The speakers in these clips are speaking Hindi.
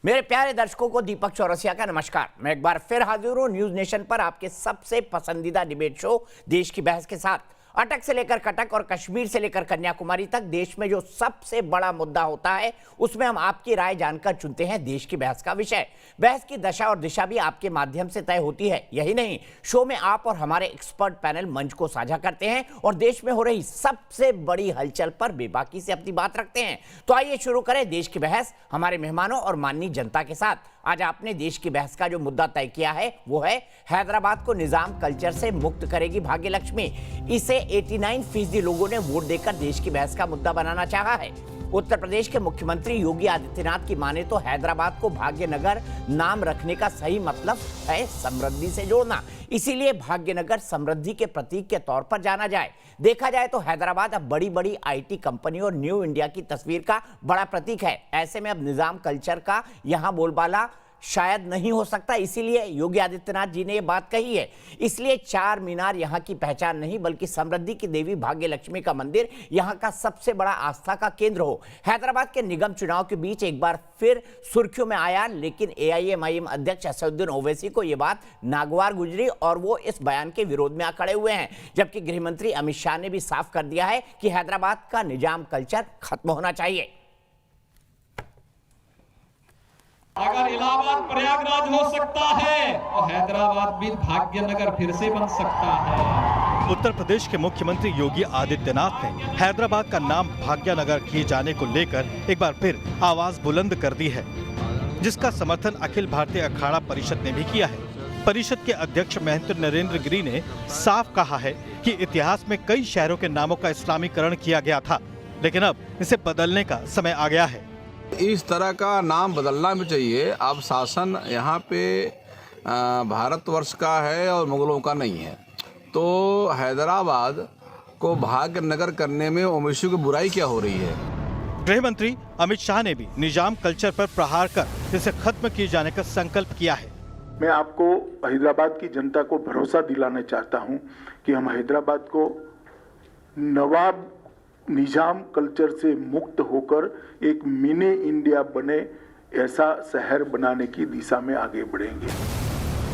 मेरे प्यारे दर्शकों को दीपक चौरसिया का नमस्कार। मैं एक बार फिर हाजिर हूं न्यूज नेशन पर आपके सबसे पसंदीदा डिबेट शो देश की बहस के साथ। अटक से लेकर कटक और कश्मीर से लेकर कन्याकुमारी तक देश में जो सबसे बड़ा मुद्दा होता है उसमें हम आपकी राय जानकर चुनते हैं देश की बहस का विषय। बहस की दशा और दिशा भी आपके माध्यम से तय होती है। यही नहीं, शो में आप और हमारे एक्सपर्ट पैनल मंच को साझा करते हैं और देश में हो रही सबसे बड़ी हलचल पर बेबाकी से अपनी बात रखते हैं। तो आइए शुरू करें देश की बहस हमारे मेहमानों और माननीय जनता के साथ। आज आपने देश की बहस का जो मुद्दा तय किया है वो है हैदराबाद को निजाम कल्चर से मुक्त करेगी भाग्य लक्ष्मी। इसे 89% लोगों ने वोट देकर देश की बहस का मुद्दा बनाना चाहा है। उत्तर प्रदेश के मुख्यमंत्री योगी आदित्यनाथ की माने तो हैदराबाद को भाग्यनगर नाम रखने का सही मतलब है समृद्धि से जोड़ना। इसीलिए भाग्यनगर समृद्धि के प्रतीक के तौर पर जाना जाए। देखा जाए तो हैदराबाद अब बड़ी बड़ी आईटी कंपनी और न्यू इंडिया की तस्वीर का बड़ा प्रतीक है। ऐसे में अब निजाम कल्चर का यहां बोलबाला शायद नहीं हो सकता। इसीलिए योगी आदित्यनाथ जी ने यह बात कही है। इसलिए चार मीनार यहां की पहचान नहीं बल्कि समृद्धि की देवी भाग्य लक्ष्मी का मंदिर यहां का सबसे बड़ा आस्था का केंद्र हो। हैदराबाद के निगम चुनाव के बीच एक बार फिर सुर्खियों में आया, लेकिन एआईएमआईएम अध्यक्ष असदुद्दीन ओवैसी को यह बात नागवार गुजरी और वो इस बयान के विरोध में आ खड़े हुए हैं। जबकि गृह मंत्री अमित शाह ने भी साफ कर दिया है कि हैदराबाद का निजाम कल्चर खत्म होना चाहिए। अगर इलाहाबाद प्रयागराज हो सकता है तो हैदराबाद भी भाग्यनगर फिर से बन सकता है। उत्तर प्रदेश के मुख्यमंत्री योगी आदित्यनाथ ने हैदराबाद का नाम भाग्यनगर किए जाने को लेकर एक बार फिर आवाज बुलंद कर दी है, जिसका समर्थन अखिल भारतीय अखाड़ा परिषद ने भी किया है। परिषद के अध्यक्ष महेंद्र नरेंद्र गिरी ने साफ कहा है कि इतिहास में कई शहरों के नामों का इस्लामीकरण किया गया था, लेकिन अब इसे बदलने का समय आ गया है। इस तरह का नाम बदलना भी चाहिए। अब शासन यहाँ पे भारतवर्ष का है और मुगलों का नहीं है, तो हैदराबाद को भाग्यनगर करने में ओवैसी की बुराई क्या हो रही है। गृह मंत्री अमित शाह ने भी निजाम कल्चर पर प्रहार कर इसे खत्म किए जाने का संकल्प किया है। मैं आपको हैदराबाद की जनता को भरोसा दिलाना चाहता हूँ कि हम हैदराबाद को नवाब निजाम कल्चर से मुक्त होकर एक मिनी इंडिया बने ऐसा शहर बनाने की दिशा में आगे बढ़ेंगे।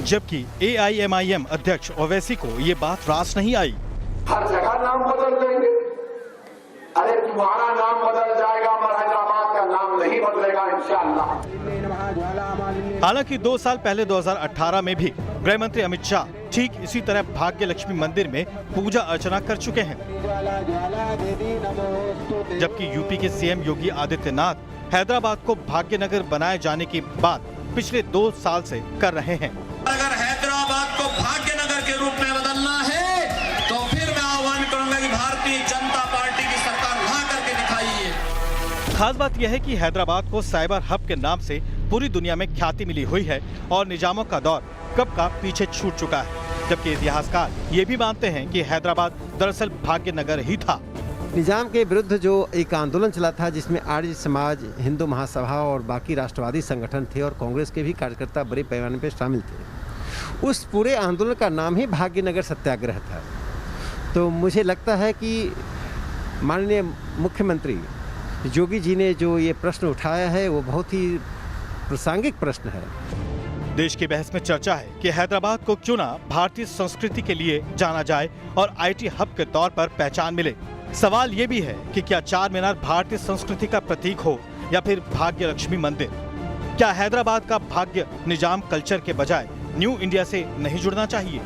जबकि एआईएमआईएम अध्यक्ष ओवैसी को ये बात रास नहीं आई। हर जगह नाम बदल देंगे। अरे तुम्हारा नाम बदल जाएगा मगर हैदराबाद का नाम नहीं बदलेगा इंशाअल्लाह। हालांकि 2 साल पहले 2018 में भी गृह मंत्री अमित शाह ठीक इसी तरह भाग्य लक्ष्मी मंदिर में पूजा अर्चना कर चुके हैं। जबकि यूपी के सीएम योगी आदित्यनाथ हैदराबाद को भाग्यनगर बनाए जाने की बात पिछले 2 साल से कर रहे हैं। अगर हैदराबाद को भाग्यनगर के रूप में बदलना है तो फिर मैं आह्वान करूंगा कि भारतीय जनता पार्टी की सरकार ला करके दिखाइए। खास बात यह है कि हैदराबाद को साइबर हब के नाम से पूरी दुनिया में ख्याति मिली हुई है और निजामों का दौर कब का पीछे छूट चुका है। जबकि इतिहासकार ये भी मानते हैं कि हैदराबाद दरअसल भाग्यनगर ही था। निजाम के विरुद्ध जो एक आंदोलन चला था, जिसमें आर्य समाज, हिंदू महासभा और बाकी राष्ट्रवादी संगठन थे और कांग्रेस के भी कार्यकर्ता बड़े पैमाने पर शामिल थे, उस पूरे आंदोलन का नाम ही भाग्यनगर सत्याग्रह था। तो मुझे लगता है कि माननीय मुख्यमंत्री योगी जी ने जो ये प्रश्न उठाया है वो बहुत ही प्रासंगिक प्रश्न है। देश की बहस में चर्चा है कि हैदराबाद को क्यों ना भारतीय संस्कृति के लिए जाना जाए और आईटी हब के तौर पर पहचान मिले। सवाल ये भी है कि क्या चार मीनार भारतीय संस्कृति का प्रतीक हो या फिर भाग्य लक्ष्मी मंदिर। क्या हैदराबाद का भाग्य निजाम कल्चर के बजाय न्यू इंडिया से नहीं जुड़ना चाहिए।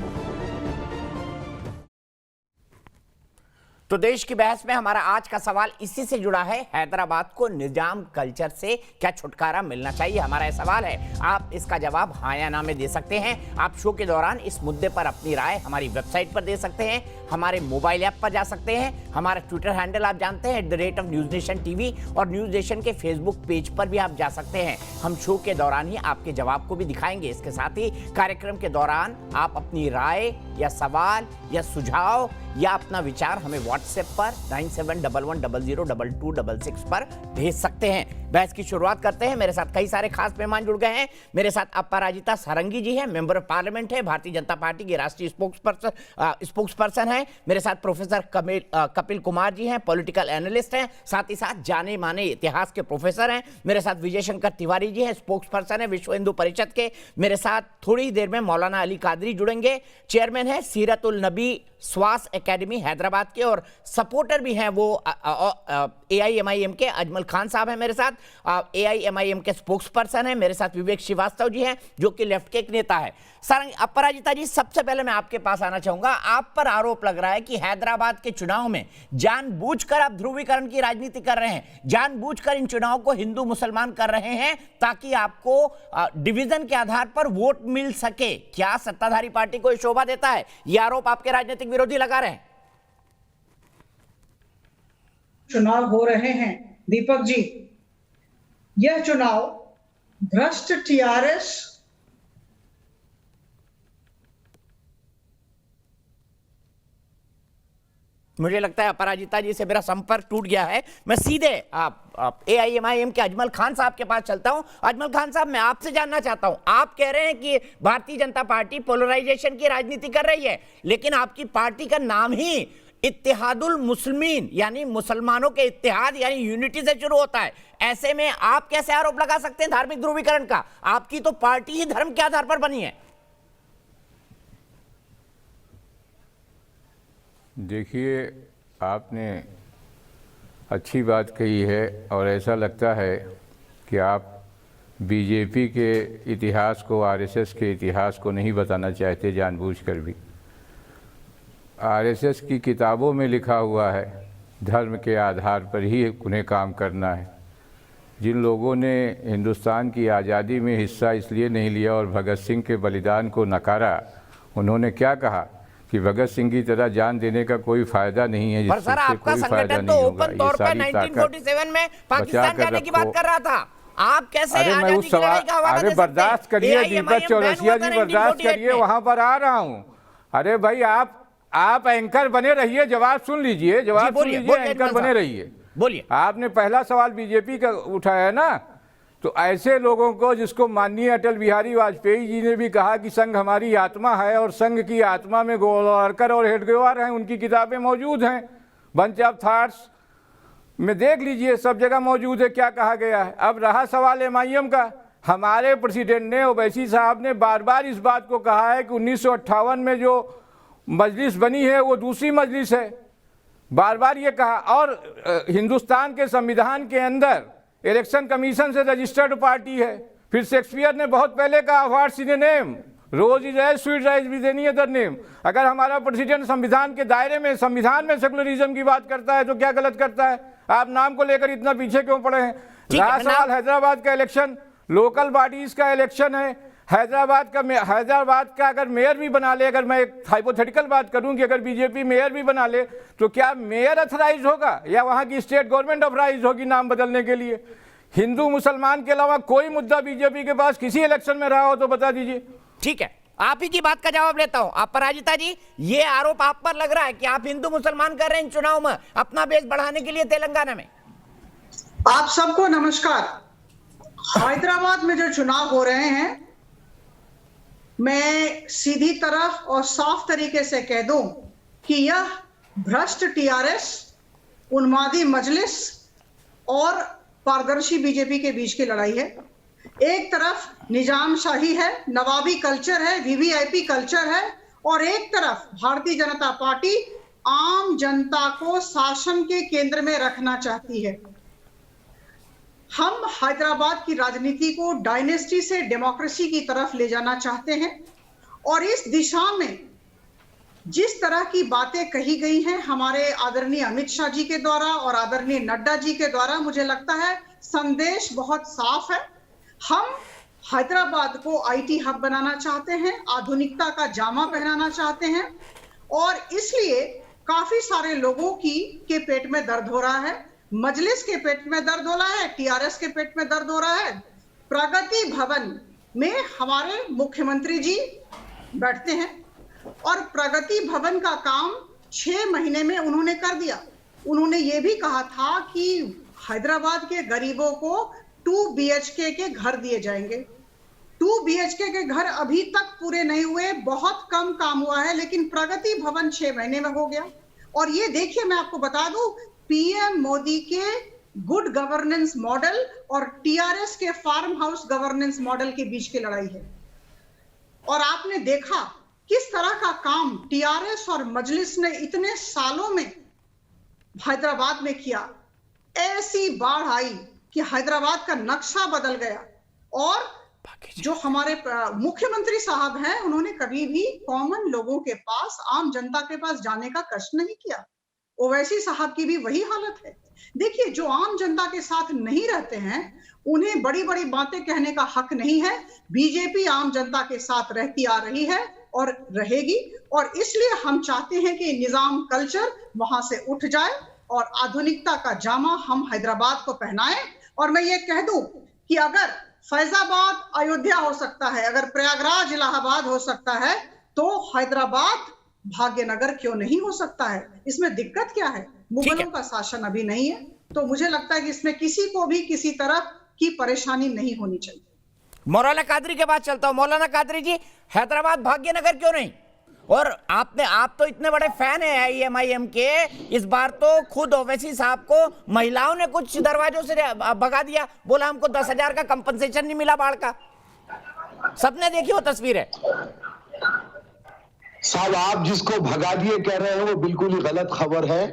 तो देश की बहस में हमारा आज का सवाल इसी से जुड़ा है, हैदराबाद को निजाम कल्चर से क्या छुटकारा मिलना चाहिए। हमारा यह सवाल है। आप इसका जवाब हाँ या ना में दे सकते हैं। आप शो के दौरान इस मुद्दे पर अपनी राय हमारी वेबसाइट पर दे सकते हैं, हमारे मोबाइल ऐप पर जा सकते हैं, हमारा ट्विटर हैंडल आप जानते हैं @न्यूज नेशन टीवी और न्यूज नेशन के फेसबुक पेज पर भी आप जा सकते हैं। हम शो के दौरान ही आपके जवाब को भी दिखाएंगे। इसके साथ ही कार्यक्रम के दौरान आप अपनी राय या सवाल या सुझाव या अपना विचार हमें व्हाट्सएप पर 9711002266 पर भेज सकते हैं। बहस की शुरुआत करते हैं। मेरे साथ कई सारे खास मेहमान जुड़ गए हैं। मेरे साथ अपराजिता सारंगी जी हैं, मेंबर ऑफ पार्लियामेंट है, भारतीय जनता पार्टी की राष्ट्रीय स्पोक्सपर्सन है। मेरे साथ प्रोफेसर कपिल कुमार जी हैं, पॉलिटिकल एनालिस्ट हैं, साथ ही साथ जाने माने इतिहास के प्रोफेसर हैं। मेरे साथ विजय शंकर तिवारी जी हैं, स्पोक्सपर्सन है विश्व हिंदू परिषद के। मेरे साथ थोड़ी देर में मौलाना अली कादरी जुड़ेंगे, चेयरमैन है सीरतुल नबी स्वास एकेडमी हैदराबाद के, और सपोर्टर भी हैं वो AIMIM के अजमल खान साहब हैं। मेरे साथ AIMIM के स्पोक्सपर्सन हैं। मेरे साथ विवेक श्रीवास्तव जी हैं जो कि लेफ्ट के एक नेता है। सारंगी अपराजिता जी, सबसे पहले मैं आपके पास आना चाहूंगा। आप पर आरोप लग रहा है कि हैदराबाद के चुनाव में जानबूझकर आप ध्रुवीकरण की राजनीति कर रहे हैं, जानबूझकर इन चुनाव को हिंदू मुसलमान कर रहे हैं ताकि आपको डिवीजन के आधार पर वोट मिल सके। क्या सत्ताधारी पार्टी को शोभा देता है? यह आरोप आपके राजनीतिक विरोधी लगा रहे हैं। चुनाव हो रहे हैं दीपक जी, यह चुनाव भ्रष्ट TRS मुझे लगता है अपराजिता जी से मेरा संपर्क टूट गया है। मैं सीधे AIMIM के अजमल खान साहब के पास चलता हूं। अजमल खान साहब, मैं आपसे जानना चाहता हूं, आप कह रहे हैं कि भारतीय जनता पार्टी पोलराइजेशन की राजनीति कर रही है, लेकिन आपकी पार्टी का नाम ही इत्तेहादुल मुस्लिमीन यानी मुसलमानों के इत्तेहाद यानी यूनिटी से शुरू होता है। ऐसे में आप कैसे आरोप लगा सकते हैं धार्मिक ध्रुवीकरण का? आपकी तो पार्टी ही धर्म के आधार पर बनी है। देखिए, आपने अच्छी बात कही है और ऐसा लगता है कि आप बीजेपी के इतिहास को, RSS के इतिहास को नहीं बताना चाहते जानबूझकर भी। RSS की किताबों में लिखा हुआ है धर्म के आधार पर ही उन्हें काम करना है। जिन लोगों ने हिंदुस्तान की आज़ादी में हिस्सा इसलिए नहीं लिया और भगत सिंह के बलिदान को नकारा, उन्होंने क्या कहा कि भगत सिंह की तरह जान देने का कोई फायदा नहीं है, पर सर आपका संगठन तो ओपन तौर पर 1947 में पाकिस्तान जाने की बात कर रहा था। आप कैसे? अरे मैं उस सवाल, अरे बर्दाश्त करिए दीपक चौरसिया जी, बर्दाश्त करिए, वहां पर आ रहा हूं। अरे भाई आप एंकर बने रहिए, जवाब सुन लीजिए, जवाब सुन लीजिए, एंकर बने रहिए। बोलिए। आपने पहला सवाल बीजेपी का उठाया है ना, तो ऐसे लोगों को, जिसको माननीय अटल बिहारी वाजपेयी जी ने भी कहा कि संघ हमारी आत्मा है और संघ की आत्मा में गोलवारकर और हेडगेवार हैं, उनकी किताबें मौजूद हैं, बंच ऑफ थॉट्स में देख लीजिए, सब जगह मौजूद है क्या कहा गया है। अब रहा सवाल MIM का, हमारे प्रेसिडेंट ने, ओवैसी साहब ने बार बार इस बात को कहा है कि 1958 में जो मजलिस बनी है वो दूसरी मजलिस है, बार बार ये कहा। और हिंदुस्तान के संविधान के अंदर इलेक्शन कमीशन से रजिस्टर्ड पार्टी है। फिर शेक्सपियर ने बहुत पहले कहा, what's in a name, rose is as sweet as with any other name. अगर हमारा प्रेसिडेंट संविधान के दायरे में, संविधान में सेकुलरिज्म की बात करता है तो क्या गलत करता है? आप नाम को लेकर इतना पीछे क्यों पड़े हैं? रहा सवाल हैदराबाद का इलेक्शन, लोकल बॉडीज का इलेक्शन है। हैदराबाद का अगर मेयर भी बना ले, अगर मैं एक हाइपोथेटिकल बात करूं कि अगर बीजेपी मेयर भी बना ले, तो क्या मेयर अथराइज होगा या वहां की स्टेट गवर्नमेंट अथराइज होगी नाम बदलने के लिए? हिंदू मुसलमान के अलावा कोई मुद्दा बीजेपी के पास किसी इलेक्शन में रहा हो तो बता दीजिए। ठीक है, आप ही की बात का जवाब लेता हूं। अपराजिता जी, ये आरोप आप पर लग रहा है कि आप हिंदू मुसलमान कर रहे हैं चुनाव में अपना बेस बढ़ाने के लिए तेलंगाना में। आप सबको नमस्कार। हैदराबाद में जो चुनाव हो रहे हैं, मैं सीधी तरफ और साफ तरीके से कह दूं कि यह भ्रष्ट TRS, उन्मादी मजलिस और पारदर्शी बीजेपी के बीच की लड़ाई है। एक तरफ निजामशाही है, नवाबी कल्चर है, VVIP कल्चर है, और एक तरफ भारतीय जनता पार्टी आम जनता को शासन के केंद्र में रखना चाहती है। हम हैदराबाद की राजनीति को डायनेस्टी से डेमोक्रेसी की तरफ ले जाना चाहते हैं, और इस दिशा में जिस तरह की बातें कही गई हैं हमारे आदरणीय अमित शाह जी के द्वारा और आदरणीय नड्डा जी के द्वारा, मुझे लगता है संदेश बहुत साफ है। हम हैदराबाद को IT हब बनाना चाहते हैं, आधुनिकता का जामा पहनाना चाहते हैं, और इसलिए काफी सारे लोगों के पेट में दर्द हो रहा है। मजलिस के पेट में दर्द हो रहा है, TRS के पेट में दर्द हो रहा है। प्रगति भवन में हमारे मुख्यमंत्री जी बैठते हैं और प्रगति भवन का काम 6 महीने में उन्होंने कर दिया। उन्होंने ये भी कहा था कि हैदराबाद के गरीबों को 2 BHK के घर दिए जाएंगे। 2 BHK के घर अभी तक पूरे नहीं हुए, बहुत कम काम हुआ है, लेकिन प्रगति भवन 6 महीने में हो गया। और ये देखिए, मैं आपको बता दूं, पीएम मोदी के गुड गवर्नेंस मॉडल और टीआरएस के फार्म हाउस गवर्नेंस मॉडल के बीच की लड़ाई है। और आपने देखा किस तरह का काम टीआरएस और मजलिस ने इतने सालों में हैदराबाद में किया। ऐसी बाढ़ आई कि हैदराबाद का नक्शा बदल गया। और जो हमारे मुख्यमंत्री साहब हैं, उन्होंने कभी भी कॉमन लोगों के पास, आम जनता के पास जाने का कष्ट नहीं किया। ओवैसी साहब की भी वही हालत है। देखिए, जो आम जनता के साथ नहीं रहते हैं, उन्हें बड़ी बड़ी बातें कहने का हक नहीं है। बीजेपी आम जनता के साथ रहती आ रही है और रहेगी, और इसलिए हम चाहते हैं कि निजाम कल्चर वहां से उठ जाए और आधुनिकता का जामा हम हैदराबाद को पहनाएं। और मैं ये कह दूं कि अगर फैजाबाद अयोध्या हो सकता है, अगर प्रयागराज इलाहाबाद हो सकता है, तो हैदराबाद भाग्यनगर क्यों नहीं हो सकता है? इसमें दिक्कत क्या है? मुगलों का शासन अभी नहीं है, तो मुझे लगता है कि इसमें किसी को भी किसी तरह की परेशानी नहीं होनी चाहिए। मौलाना कादरी के पास चलता हूं। मौलाना कादरी जी, हैदराबाद भाग्यनगर क्यों नहीं? और आप तो इतने बड़े फैन हैं IMIM के, इस बार तो खुद ओवैसी साहब को महिलाओं ने कुछ दरवाजों से भगा दिया, बोला हमको 10,000 का कंपनसेशन नहीं मिला बाढ़ का। सबने देखी वो तस्वीर है। साहब, आप जिसको भगा दिए कह रहे हैं वो बिल्कुल ही गलत खबर है।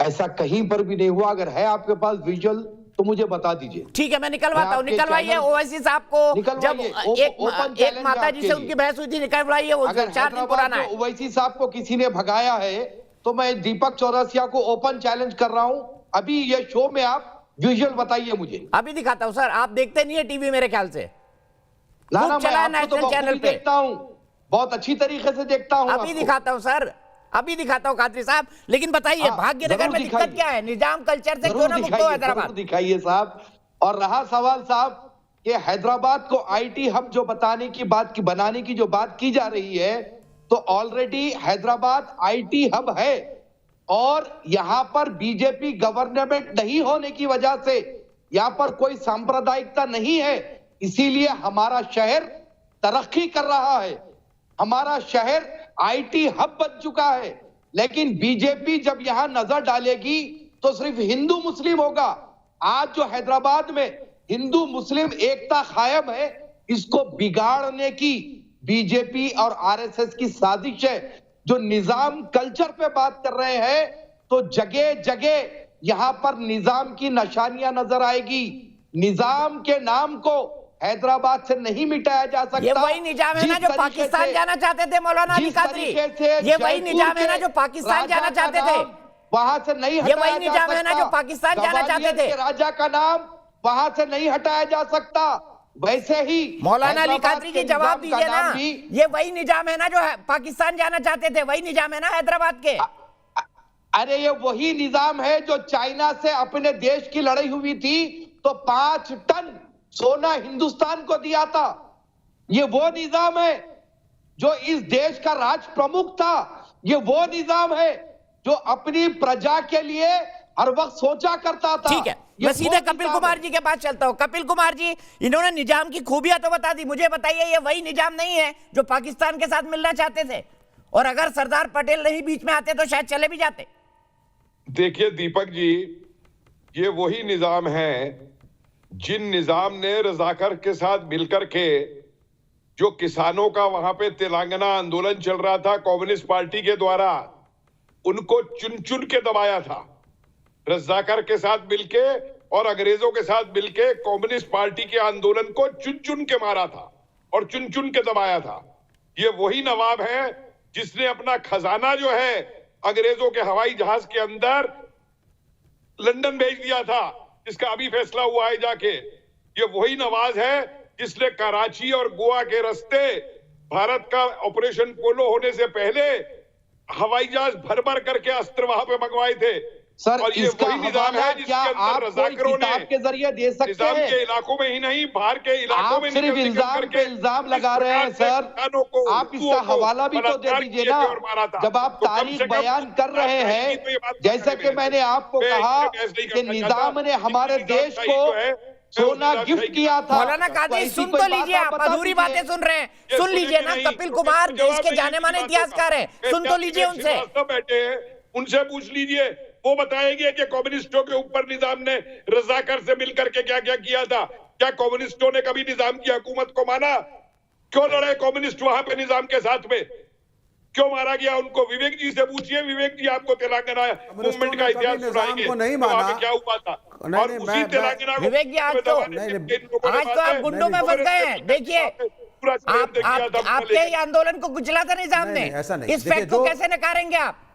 ऐसा कहीं पर भी नहीं हुआ। अगर है आपके पास विजुअल तो मुझे बता दीजिए। ठीक है, मैं निकलवाता हूँ। निकलवाइए ओवैसी साहब को। जब एक माता जी से उनकी बहस हुई थी, निकलवाइए, वो 4 दिन पुराना है। ओवैसी साहब को किसी ने भगाया है तो मैं दीपक चौरसिया को ओपन चैलेंज कर रहा हूँ। अभी ये शो में आप विजुअल बताइए मुझे। अभी दिखाता हूँ सर। आप देखते नहीं है टीवी मेरे ख्याल से? ना, चला नेशनल चैनल पे देखता हूँ, बहुत अच्छी तरीके से देखता हूँ। अभी दिखाता हूँ सर, अभी दिखाता हूँ कादरी साहब। लेकिन बताइए, भाग्यनगर में दिक्कत क्या है? निजाम कल्चर से क्यों ना मुक्त हो हैदराबाद? दिखाइए साहब। और रहा सवाल साहब कि हैदराबाद को IT हब जो बनाने की जो बात की जा रही है, तो ऑलरेडी हैदराबाद IT हब है। और यहां पर बीजेपी गवर्नमेंट नहीं होने की वजह से यहां पर कोई सांप्रदायिकता नहीं है, इसीलिए हमारा शहर तरक्की कर रहा है। हमारा शहर IT हब बन चुका है। लेकिन बीजेपी जब यहां नजर डालेगी तो सिर्फ हिंदू मुस्लिम होगा। आज जो हैदराबाद में हिंदू मुस्लिम एकता कायम है, इसको बिगाड़ने की बीजेपी और RSS की साजिश है। जो निजाम कल्चर पे बात कर रहे हैं, तो जगह जगह यहां पर निजाम की निशानियां नजर आएगी। निजाम के नाम को हैदराबाद से नहीं मिटाया जा सकता। ये वही निजाम है ना जो पाकिस्तान जाना चाहते थे मौलाना अली कादरी? ये वही निजाम है ना जो पाकिस्तान जाना चाहते थे? वहां से नहीं हटाया जा सकता। ये वही निजाम है ना जो पाकिस्तान जाना चाहते थे? राजा का नाम वहां से नहीं हटाया जा सकता। वैसे ही मौलाना अली कादरी जी जवाब दीजिए ना, ये वही निजाम है ना जो पाकिस्तान जाना चाहते थे? वही निजाम है ना हैदराबाद के? अरे ये वही निजाम है जो चाइना से अपने देश की लड़ाई हुई थी तो 5 टन सोना हिंदुस्तान को दिया था। ये वो निजाम है जो इस देश का राज प्रमुख था। ये वो निजाम है जो अपनी प्रजा के लिए हर वक्त सोचा करता था। ठीक है, मैं सीधे कपिल कुमार जी के पास चलता हूं। कपिल कुमार जी, इन्होंने निजाम की खूबियां तो बता दी, मुझे बताइए ये वही निजाम नहीं है जो पाकिस्तान के साथ मिलना चाहते थे? और अगर सरदार पटेल नहीं बीच में आते तो शायद चले भी जाते। देखिए दीपक जी, ये वही निजाम है जिन निजाम ने रजाकर के साथ मिलकर के जो किसानों का वहां पे तेलंगाना आंदोलन चल रहा था कम्युनिस्ट पार्टी के द्वारा, उनको चुन चुन के दबाया था। रजाकर के साथ मिलके और अंग्रेजों के साथ मिलके कम्युनिस्ट पार्टी के आंदोलन को चुन चुन के मारा था और चुन चुन के दबाया था। ये वही नवाब है जिसने अपना खजाना जो है अंग्रेजों के हवाई जहाज के अंदर लंदन भेज दिया था, जिसका अभी फैसला हुआ है जाके। ये वही नवाज है जिसने कराची और गोवा के रास्ते भारत का ऑपरेशन पोलो होने से पहले हवाई जहाज भर भर करके अस्त्र वहां पे मंगवाए थे। सर और ये इसका वही निजाम हवाला है जिसके क्या अंदर आप कोई रज़ाकरों ने किताब के जरिए दे सकते निजाम हैं? के इलाकों में ही नहीं, बाहर के इलाकों आप में सिर्फ निकल इल्जाम करके पे इल्जाम लगा रहे हैं सर। आप इसका हवाला भी तो दे दीजिए ना। जब आप तारीख बयान कर रहे हैं, जैसा कि मैंने आपको कहा कि निजाम ने हमारे देश को सोना गिफ्ट किया था। मौलाना काजी सुन तो लीजिए, आप अधूरी बातें सुन रहे हैं, सुन लीजिए ना। कपिल कुमार देश के जाने माने इतिहासकार हैं, सुन तो लीजिए उनसे। बैठे हैं, उनसे पूछ लीजिए, वो बताएंगे कि कम्युनिस्टों के ऊपर निजाम ने रजाकर से मिलकर के क्या क्या किया था। क्या कम्युनिस्टों ने कभी निजाम की हुकूमत को माना? क्यों लड़े कम्युनिस्ट वहां पे निजाम के साथ में? क्यों मारा गया उनको? विवेक जी से पूछिए, विवेक जी आपको तेलंगाना मूवमेंट का इतिहास सुनाएंगे नहीं वहां माना। पे क्या हुआ था। और उसी तेलंगाना विवेक जी आज तो आप गुंडों में फंस गए हैं। देखिए आपके ही आंदोलन को कुचला था निजाम ने, ऐसा नहीं। इस फैक्ट को कैसे नकारेंगे आप?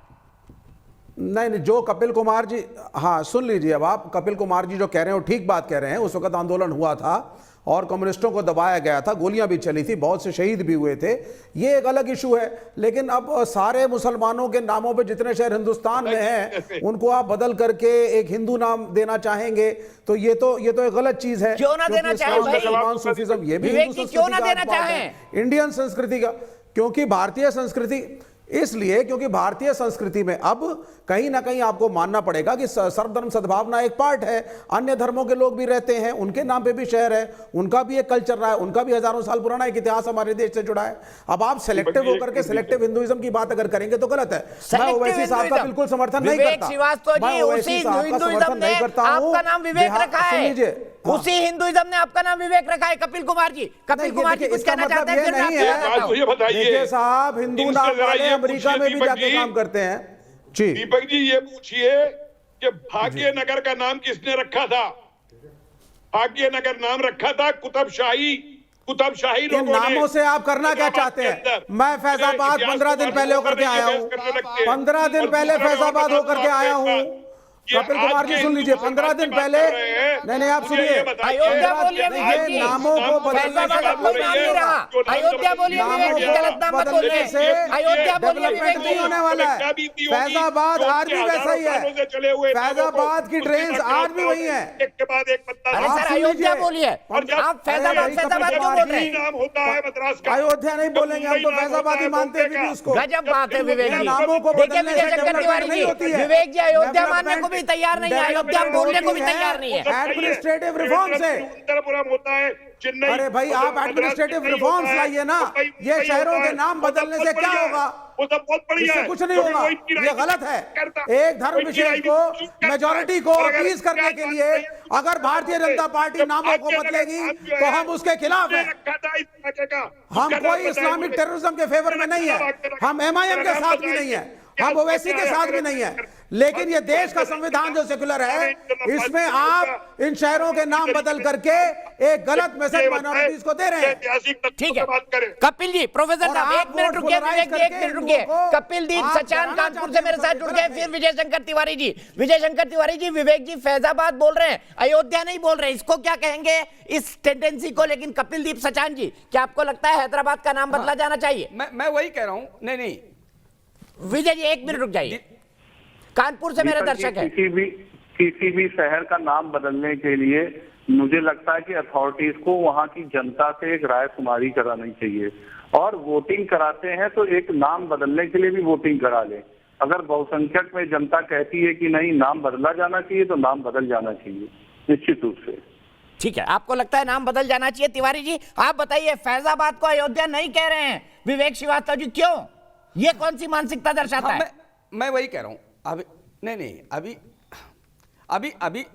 नहीं, जो कपिल कुमार जी, हाँ सुन लीजिए, अब आप कपिल कुमार जी जो कह रहे हैं वो ठीक बात कह रहे हैं। उस वक्त आंदोलन हुआ था और कम्युनिस्टों को दबाया गया था, गोलियां भी चली थी, बहुत से शहीद भी हुए थे, ये एक अलग इशू है। लेकिन अब सारे मुसलमानों के नामों पे जितने शहर हिंदुस्तान में हैं उनको आप बदल करके एक हिंदू नाम देना चाहेंगे, तो ये तो एक गलत चीज है। क्यों ना देना चाहे भाई? मुसलमान सूफीज्म ये भी विवेक हिंदू जी क्यों ना संस्कृति का देना पार्ट है, चाहें? इंडियन संस्कृति का। क्योंकि भारतीय संस्कृति, इसलिए क्योंकि भारतीय संस्कृति में अब कहीं ना कहीं आपको मानना पड़ेगा कि सर्वधर्म सद्भावना एक पार्ट है। अन्य धर्मों के लोग भी रहते हैं, उनके नाम पे भी शहर है, उनका भी एक कल्चर रहा है, उनका भी हजारों साल पुराना एक इतिहास हमारे देश से जुड़ा है। अब आप सिलेक्टिव होकर के सिलेक्टिव हिंदुइज्म की बात अगर करेंगे तो गलत है। मैं ओवैसी साहब का बिल्कुल समर्थन नहीं करता। श्रीवास्तव जी, उसी हिंदुइज्म ने आपका नाम विवेक रखा है, उसी हिंदुइज्म ने आपका नाम विवेक रखा है। कपिल कुमार जी, कपिल कुमार जी कुछ कहना चाहते हैं? देखिए साहब, हिंदू नाम वाले अमेरिका में भी जाके काम करते हैं। जी दीपक जी, ये पूछिए कि भाग्यनगर का नाम किसने रखा था? भाग्यनगर नाम रखा था कुतुबशाही लोगों ने। नामों से आप करना क्या चाहते हैं? मैं फैजाबाद 15 दिन पहले होकर के आया हूँ, 15 दिन पहले फैजाबाद होकर के आया हूँ। कपिल कुमार जी सुन लीजिए, 15 दिन पहले, नहीं आप सुनिए, अयोध्या बोलिए विवेक जी, नामों को बदलने से कोई नाम नहीं रहा। अयोध्या बोलिए विवेक जी, गलत नाम मत बोलिए। अयोध्या बोलिए विवेक जी, होने वाला है। फैजाबाद आज भी वैसा ही है, फैजाबाद की ट्रेन आज भी वही है। एक के बाद एक अरे सर अयोध्या बोलिए, आप फैजाबाद क्यों बोल रहे हैं? नाम होता है मद्रास का। अयोध्या नहीं बोलेंगे हम तो, फैजाबाद ही मानते हैं भी उसको। गजब बात है विवेक जी। नामों को देखिए बदलने विजय से शंकर तिवारी नहीं जी, होती है। विवेक जी अयोध्या मानने को भी तैयार नहीं है, अयोध्या बोलने को भी तैयार नहीं है। एडमिनिस्ट्रेटिव रिफॉर्म से होता है चेन्नई। अरे भाई आप एडमिनिस्ट्रेटिव रिफॉर्म्स लाइए ना, ये शहरों के नाम बदलने से क्या होगा? वो सब बहुत बढ़िया इससे है, कुछ नहीं होगा, ये गलत है। एक धर्म विशेष को, मेजॉरिटी को अपीज करने के लिए अगर भारतीय जनता पार्टी नामों को बदलेगी तो हम उसके खिलाफ हैं। हम कोई इस्लामिक टेररिज्म के फेवर में नहीं है, हम MIM के साथ भी नहीं है, हम ओवैसी के साथ भी नहीं है। लेकिन ये देश का संविधान जो सेक्युलर है, इसमें आप इन शहरों के नाम बदल करके एक गलत मैसेज माइनॉरिटीज को दे रहे हैं। ठीक है कपिल जी, प्रोफेसर साहब एक मिनट रुकिए, विवेक जी एक मिनट रुकिए। कपिल दीप सचान कानपुर से मेरे साथ जुड़ गए, फिर विजय शंकर तिवारी जी। विजय शंकर तिवारी जी, विवेक जी फैजाबाद बोल रहे हैं, अयोध्या नहीं बोल रहे, इसको क्या कहेंगे इस टेंडेंसी को? लेकिन कपिल दीप सचान जी, क्या आपको लगता है हैदराबाद का नाम बदला जाना चाहिए? मैं वही कह रहा हूं। नहीं विजय जी एक मिनट रुक जाइए, कानपुर से मेरे दर्शक है। किसी भी शहर का नाम बदलने के लिए मुझे लगता है कि अथॉरिटीज को वहां की जनता से एक राय शुमारी करानी चाहिए, और वोटिंग कराते हैं तो एक नाम बदलने के लिए भी वोटिंग करा लें। अगर बहुसंख्यक में जनता कहती है कि नहीं नाम बदला जाना चाहिए तो नाम बदल जाना चाहिए निश्चित रूप से। ठीक है, आपको लगता है नाम बदल जाना चाहिए। तिवारी जी आप बताइए, फैजाबाद को अयोध्या नहीं कह रहे हैं विवेक श्रीवास्तव जी, क्यों? ये कौन सी मानसिकता दर्शाता है? मैं वही कह रहा हूं। अभी नहीं, अभी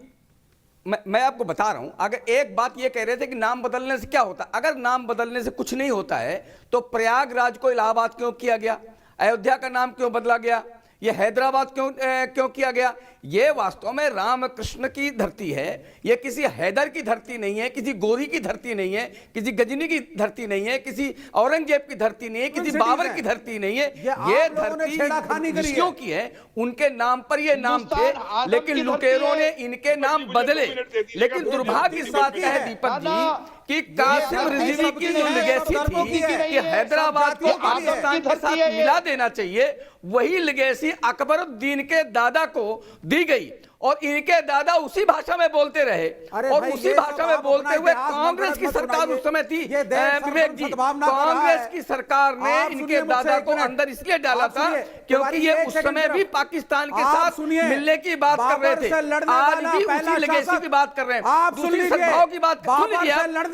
मैं आपको बता रहा हूं। अगर एक बात ये कह रहे थे कि नाम बदलने से क्या होता, अगर नाम बदलने से कुछ नहीं होता है तो प्रयागराज को इलाहाबाद क्यों किया गया? अयोध्या का नाम क्यों बदला गया? ये हैदराबाद क्यों किया गया? ये वास्तव में रामकृष्ण की धरती है, ये किसी हैदर की धरती नहीं है, किसी गोरी की धरती नहीं है, किसी गजनी की धरती नहीं है, किसी औरंगजेब की धरती नहीं है, किसी बाबर की धरती नहीं है। ये धरती ऋषियों की है, उनके नाम पर ये नाम थे, लेकिन लुटेरों ने इनके नाम बदले। लेकिन दुर्भाग्य इस बात का है दीपक जी कि कासिम रिजवी की जो लेगेसी थी कि हैदराबाद को पाकिस्तान के साथ मिला देना चाहिए, वही लेगेसी अकबरुद्दीन के दादा को दी गई और इनके दादा उसी भाषा में बोलते रहे और उसी भाषा में बोलते हुए कांग्रेस की सरकार उस समय थी, विवेक जी, कांग्रेस की सरकार ने इनके दादा को अंदर इसलिए डाला था क्योंकि ये उस समय भी पाकिस्तान के साथ मिलने की बात कर रहे थे, आज भी उसी लेगेसी की बात कर रहे हैं, दूसरी सद्भाव की बात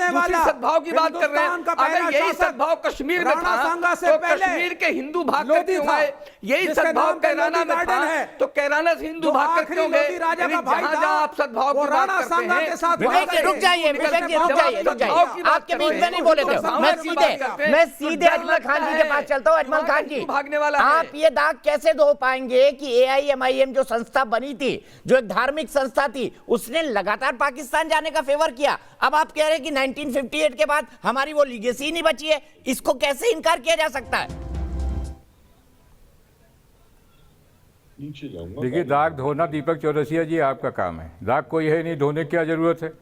दूसरी सद्भाव की बात कर रहे हैं। अगर यही सद्भाव कश्मीर में था तो कश्मीर के हिंदू भाग कर क्यों आए? यही सद्भाव कैराना में था तो कैराना से हिंदू भाग कर क्यों गए? आप सद्भाव की बात करते हैं, रुक जाइए, आपके बीच में नहीं बोले थे। मैं सीधे अजमल खान जी के पास चलता हूँ। अजमल खान जी, भागने वाला आप ये दाग कैसे धो पाएंगे कि AIMIM जो संस्था बनी थी, जो एक धार्मिक संस्था थी, उसने लगातार पाकिस्तान जाने का फेवर किया। अब आप कह रहे हैं कि 1958 के बाद हमारी वो लीगेसी नहीं बची है, इसको कैसे इनकार किया जा सकता है? देखिए, दाग धोना दीपक चौरसिया जी आपका काम है, दाग कोई है नहीं, धोने की क्या जरूरत है।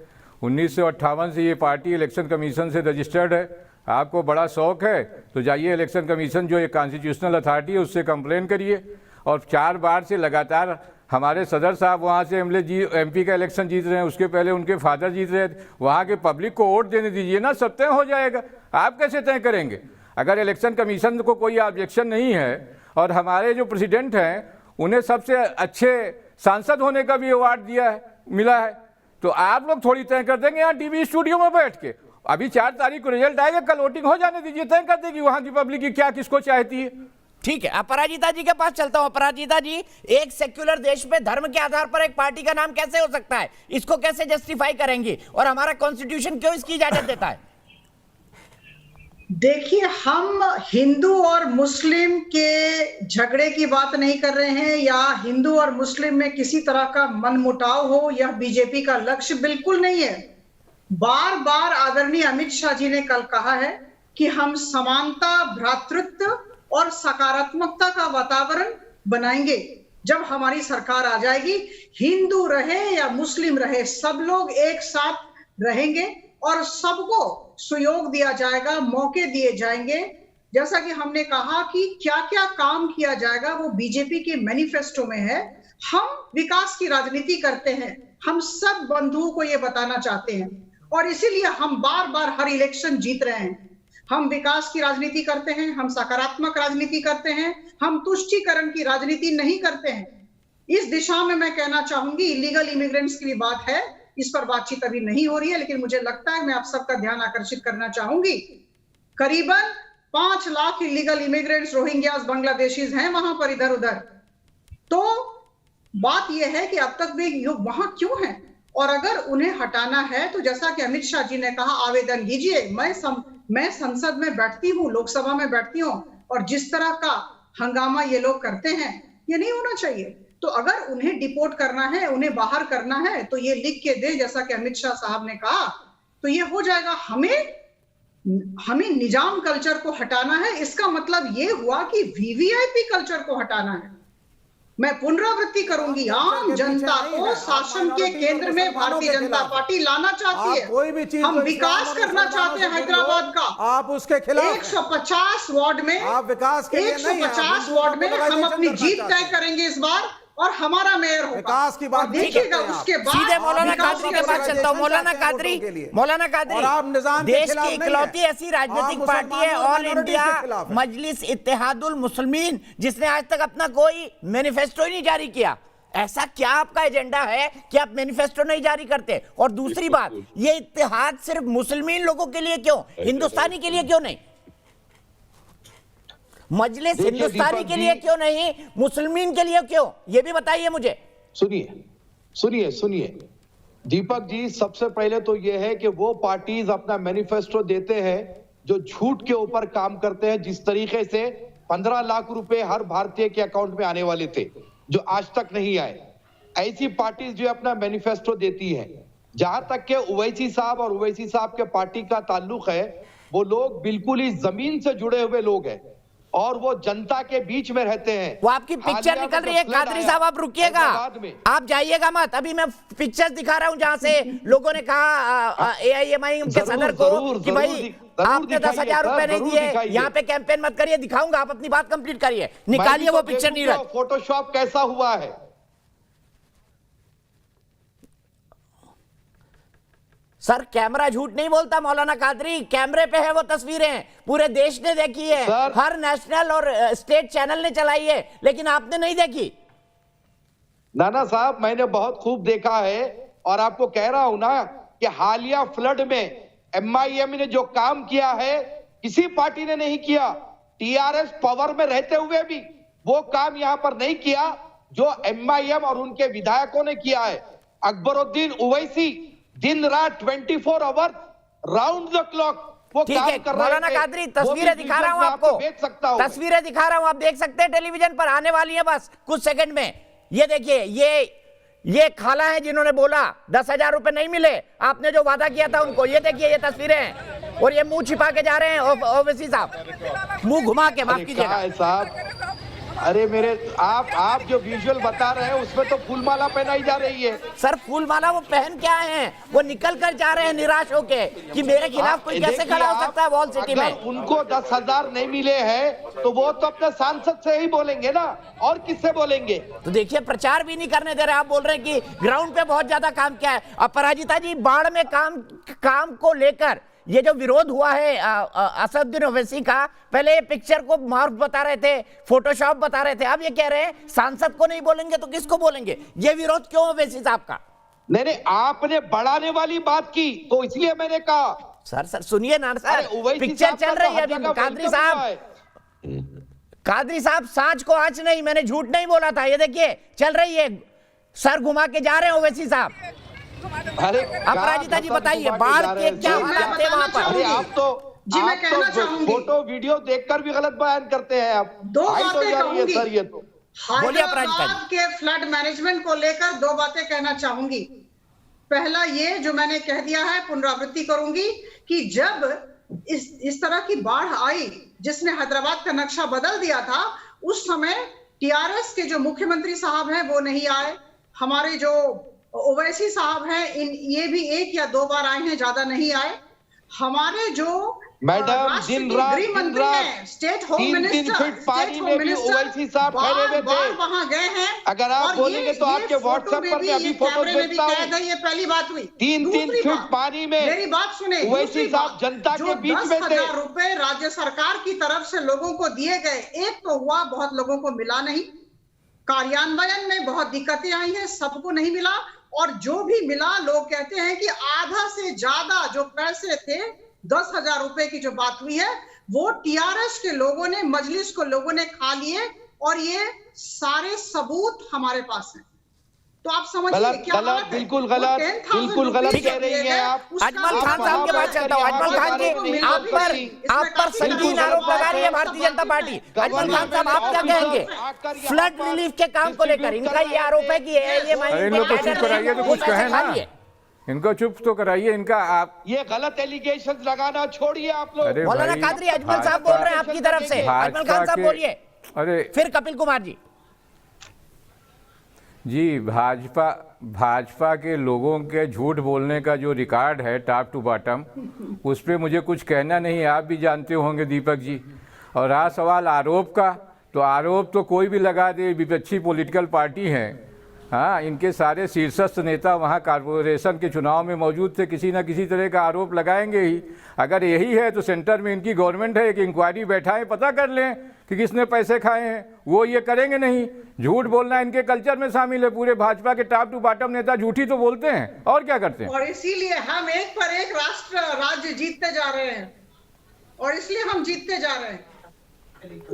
1958 से ये पार्टी इलेक्शन कमीशन से रजिस्टर्ड है। आपको बड़ा शौक है तो जाइए इलेक्शन कमीशन जो ये कॉन्स्टिट्यूशनल अथॉरिटी है उससे कंप्लेन करिए। और 4 बार से लगातार हमारे सदर साहब वहाँ से MP का इलेक्शन जीत रहे हैं, उसके पहले उनके फादर जीत रहे थे। वहाँ के पब्लिक को वोट देने दीजिए ना, सब तय हो जाएगा। आप कैसे तय करेंगे? अगर इलेक्शन कमीशन को कोई ऑब्जेक्शन नहीं है और हमारे जो प्रेसिडेंट हैं उन्हें सबसे अच्छे सांसद होने का भी अवार्ड मिला है, तो आप लोग थोड़ी तय कर देंगे यहाँ टीवी स्टूडियो में बैठ के। अभी 4 तारीख को रिजल्ट आएगा, कल वोटिंग हो जाने दीजिए, तय कर देगी वहां की पब्लिक की क्या किसको चाहती है। ठीक है, अपराजिता जी के पास चलता हूं। अपराजिता जी, एक सेक्युलर देश में धर्म के आधार पर एक पार्टी का नाम कैसे हो सकता है? इसको कैसे जस्टिफाई करेंगे और हमारा कॉन्स्टिट्यूशन क्यों इसकी इजाजत देता है? देखिए, हम हिंदू और मुस्लिम के झगड़े की बात नहीं कर रहे हैं या हिंदू और मुस्लिम में किसी तरह का मनमुटाव हो, यह बीजेपी का लक्ष्य बिल्कुल नहीं है। बार बार आदरणीय अमित शाह जी ने कल कहा है कि हम समानता, भ्रातृत्व और सकारात्मकता का वातावरण बनाएंगे। जब हमारी सरकार आ जाएगी, हिंदू रहे या मुस्लिम रहे, सब लोग एक साथ रहेंगे और सबको सहयोग दिया जाएगा, मौके दिए जाएंगे। जैसा कि हमने कहा कि क्या क्या काम किया जाएगा वो बीजेपी के मैनिफेस्टो में है। हम विकास की राजनीति करते हैं, हम सब बंधुओं को ये बताना चाहते हैं और इसीलिए हम बार बार हर इलेक्शन जीत रहे हैं। हम विकास की राजनीति करते हैं, हम सकारात्मक राजनीति करते हैं, हम तुष्टीकरण की राजनीति नहीं करते हैं। इस दिशा में मैं कहना चाहूंगी, इलीगल इमिग्रेंट्स की भी बात है, इस पर बातचीत अभी नहीं हो रही है, लेकिन मुझे लगता है मैं आप सबका ध्यान आकर्षित करना चाहूंगी। करीबन 5 lakh illegal immigrants, Rohingyas, Bangladeshis हैं वहां पर इधर उधर। तो बात यह है कि अब तक भी वहां क्यों हैं, और अगर उन्हें हटाना है तो जैसा कि अमित शाह जी ने कहा, आवेदन कीजिए। मैं संसद में बैठती हूँ, लोकसभा में बैठती हूँ, और जिस तरह का हंगामा ये लोग करते हैं ये नहीं होना चाहिए। तो अगर उन्हें डिपोर्ट करना है, उन्हें बाहर करना है, तो ये लिख के दे, जैसा कि अमित शाह साहब ने कहा, तो ये हो जाएगा। हमें निजाम कल्चर को हटाना है, इसका मतलब ये हुआ कि वीवीआईपी कल्चर को हटाना है। मैं पुनरावृत्ति करूंगी, आम जनता को शासन के केंद्र में भारतीय जनता पार्टी लाना चाहती है। कोई भी चीज हम विकास करना चाहते हैं हैदराबाद का। आप उसके खिलाफ 150 वार्ड में, आप विकास के लिए नहीं, 150 वार्ड में हम अपनी जीत तय करेंगे इस बार और हमारा मेयर होगा। विकास की बात देखिएगा, उसके बाद सीधे मौलाना कादरी के पास चलता हूं। मौलाना कादरी, देश की इकलौती ऐसी राजनीतिक पार्टी है ऑल इंडिया मजलिस इत्तेहादुल मुस्लिमीन, जिसने आज तक अपना कोई मैनिफेस्टो ही नहीं जारी किया। ऐसा क्या आपका एजेंडा है कि आप मैनिफेस्टो नहीं जारी करते? और दूसरी बात, ये इत्तेहाद सिर्फ मुस्लिमीन लोगों के लिए क्यों, हिंदुस्तानी के लिए क्यों नहीं? मजलिस हिंदुस्तानी के लिए क्यों नहीं, मुसलमान के लिए क्यों, ये भी बताइए मुझे। सुनिए दीपक जी, सबसे पहले तो यह है कि वो पार्टीज अपना मैनिफेस्टो देते हैं जो झूठ के ऊपर काम करते हैं। जिस तरीके से 15 लाख रुपए हर भारतीय के अकाउंट में आने वाले थे जो आज तक नहीं आए, ऐसी पार्टीज जो अपना मैनिफेस्टो देती है। जहां तक के ओवैसी साहब और ओवैसी साहब के पार्टी का ताल्लुक है, वो लोग बिल्कुल ही जमीन से जुड़े हुए लोग हैं और वो जनता के बीच में रहते हैं। वो आपकी पिक्चर निकल रही है कादरी साहब, आप रुकिएगा, आप जाइएगा मत। अभी मैं पिक्चर्स दिखा रहा हूं जहां से लोगों ने कहा AIMIM के सदर को कि भाई आपने 10,000 रुपए नहीं दिए, यहाँ पे कैंपेन मत करिए। दिखाऊंगा, आप अपनी बात कंप्लीट करिए, निकालिए वो पिक्चर। नीरज, फोटोशॉप कैसा हुआ है? सर कैमरा झूठ नहीं बोलता मौलाना कादरी, कैमरे पे है वो तस्वीरें, पूरे देश ने देखी है, हर नेशनल और स्टेट चैनल ने चलाई है, लेकिन आपने नहीं देखी। नाना साहब, मैंने बहुत खूब देखा है और आपको कह रहा हूं ना कि हालिया फ्लड में MIM ने जो काम किया है किसी पार्टी ने नहीं किया। TRS पावर में रहते हुए भी वो काम यहां पर नहीं किया जो MIM और उनके विधायकों ने किया है। अकबरुद्दीन ओवैसी दिन रात 24 आवर राउंड द क्लॉक वो काम कर रहे हैं। मौलाना कादरी, तस्वीरें दिखा रहा हूं आपको, देख सकता हूं, तस्वीरें दिखा रहा हूं, आप देख सकते हैं टेलीविजन पर, आने वाली है बस कुछ सेकंड में। ये देखिए, ये खाला है जिन्होंने बोला 10,000 रुपए नहीं मिले, आपने जो वादा किया था उनको। ये देखिए, ये तस्वीरें हैं और ये मुंह छिपा के जा रहे हैं ओवैसी साहब, मुंह घुमा के, माफ कीजिएगा साहब। अरे मेरे आप जो विजुअल बता रहे हैं उसमें तो फूलमाला पहनाई जा रही है। सर फूलमाला वो पहन के आए हैं, वो निकल कर जा रहे हैं निराश होके कि मेरे खिलाफ कोई कैसे खड़ा हो सकता है वॉल सिटी में। उनको 10,000 नहीं मिले हैं तो वो तो अपने सांसद से ही बोलेंगे ना, और किससे बोलेंगे? तो देखिए, प्रचार भी नहीं करने दे रहे। आप बोल रहे हैं कि ग्राउंड पे बहुत ज्यादा काम किया है। अपराजिता जी, बाढ़ में काम को लेकर ये जो विरोध हुआ है असदुद्दीन ओवैसी का, पहले ये पिक्चर को मार्फ बता रहे थे, फोटोशॉप बता रहे थे, अब ये कह रहे हैं सांसद को नहीं बोलेंगे तो किसको बोलेंगे? ये विरोध क्यों ओवैसी साहब का? नहीं, आपने बढ़ाने वाली बात की तो इसलिए मैंने कहा। सर सुनिए ना सर, पिक्चर चल रही है अभी। कादरी साहब, साँच को आँच नहीं, मैंने झूठ नहीं बोला था। ये देखिए चल रही है, सर घुमा के जा रहे हैं ओवैसी साहब। अरे अपराजिता जी बताइए, बाढ़ के क्या हालात थे वहां पर? अरे आप तो फोटो वीडियो देखकर भी गलत बयान करते हैं। आप दो बातें कहूंगी सर, ये तो हैदराबाद के फ्लड मैनेजमेंट को लेकर दो बातें कहना चाहूंगी। पहला ये जो मैंने कह दिया है, पुनरावृत्ति करूंगी कि जब इस तरह की बाढ़ आई जिसने हैदराबाद का नक्शा बदल दिया था, उस समय TRS के जो मुख्यमंत्री साहब हैं वो नहीं आए, हमारे जो ओवैसी साहब हैं ये भी 1 या 2 बार आए हैं, ज्यादा नहीं आए। हमारे जो मैडम दिन रात स्टेट होम मिनिस्टर पानी में भी ओवैसी साहब ठहरे हुए थे, वहां गए हैं। अगर आप बोलेंगे तो आपके व्हाट्सएप पर मैं अभी फोटो भेजता हूं। ये पहली बात हुई। 3 फीट पानी में मेरी बात सुने, ओवैसी साहब जनता के बीच में थे। 10,000 रुपए राज्य सरकार की तरफ से लोगों को दिए गए, एक तो हुआ, बहुत लोगों को मिला नहीं, कार्यान्वयन में बहुत दिक्कतें आई हैं, सबको नहीं मिला, और जो भी मिला लोग कहते हैं कि आधा से ज्यादा जो पैसे थे, 10,000 रुपए की जो बात हुई है, वो TRS के लोगों ने, मजलिस को लोगों ने खा लिए, और ये सारे सबूत हमारे पास हैं। तो आप समझिए क्या गलत, बिल्कुल गलत कह रही हैं आप। अजमल खान साहब के पास चलता हूं। अजमल खान जी, आप पर संगीन आरोप लगा रही है भारतीय जनता पार्टी। अजमल खान साहब, आप क्या कहेंगे फ्लड रिलीफ के काम को लेकर? इनका ये आरोप है कि इनको चुप कराइए तो कुछ कहे ना, इनको चुप तो कराइए। इनका आप ये गलत एलिगेशन लगाना छोड़िए आप लोग। मौलाना कादरी, अजमल साहब बोल रहे हैं आपकी तरफ से, अजमल खान साहब बोलिए, फिर कपिल कुमार जी। भाजपा के लोगों के झूठ बोलने का जो रिकॉर्ड है टॉप टू बॉटम, उस पर मुझे कुछ कहना नहीं है, आप भी जानते होंगे दीपक जी। और रहा सवाल आरोप का, तो आरोप तो कोई भी लगा दे, विपक्षी पॉलिटिकल पार्टी है। हाँ, इनके सारे शीर्षस्थ नेता वहाँ कॉर्पोरेशन के चुनाव में मौजूद थे, किसी न किसी तरह का आरोप लगाएंगे ही। अगर यही है तो सेंटर में इनकी गवर्नमेंट है, एक इंक्वायरी बैठाएं, पता कर लें कि किसने पैसे खाए हैं। वो ये करेंगे नहीं, झूठ बोलना इनके कल्चर में शामिल है। पूरे भाजपा के टॉप टू बॉटम नेता झूठी तो बोलते हैं, और क्या करते हैं। और इसीलिए हम एक पर एक राज्य जीतते जा रहे हैं, और इसलिए हम जीतते जा रहे हैं।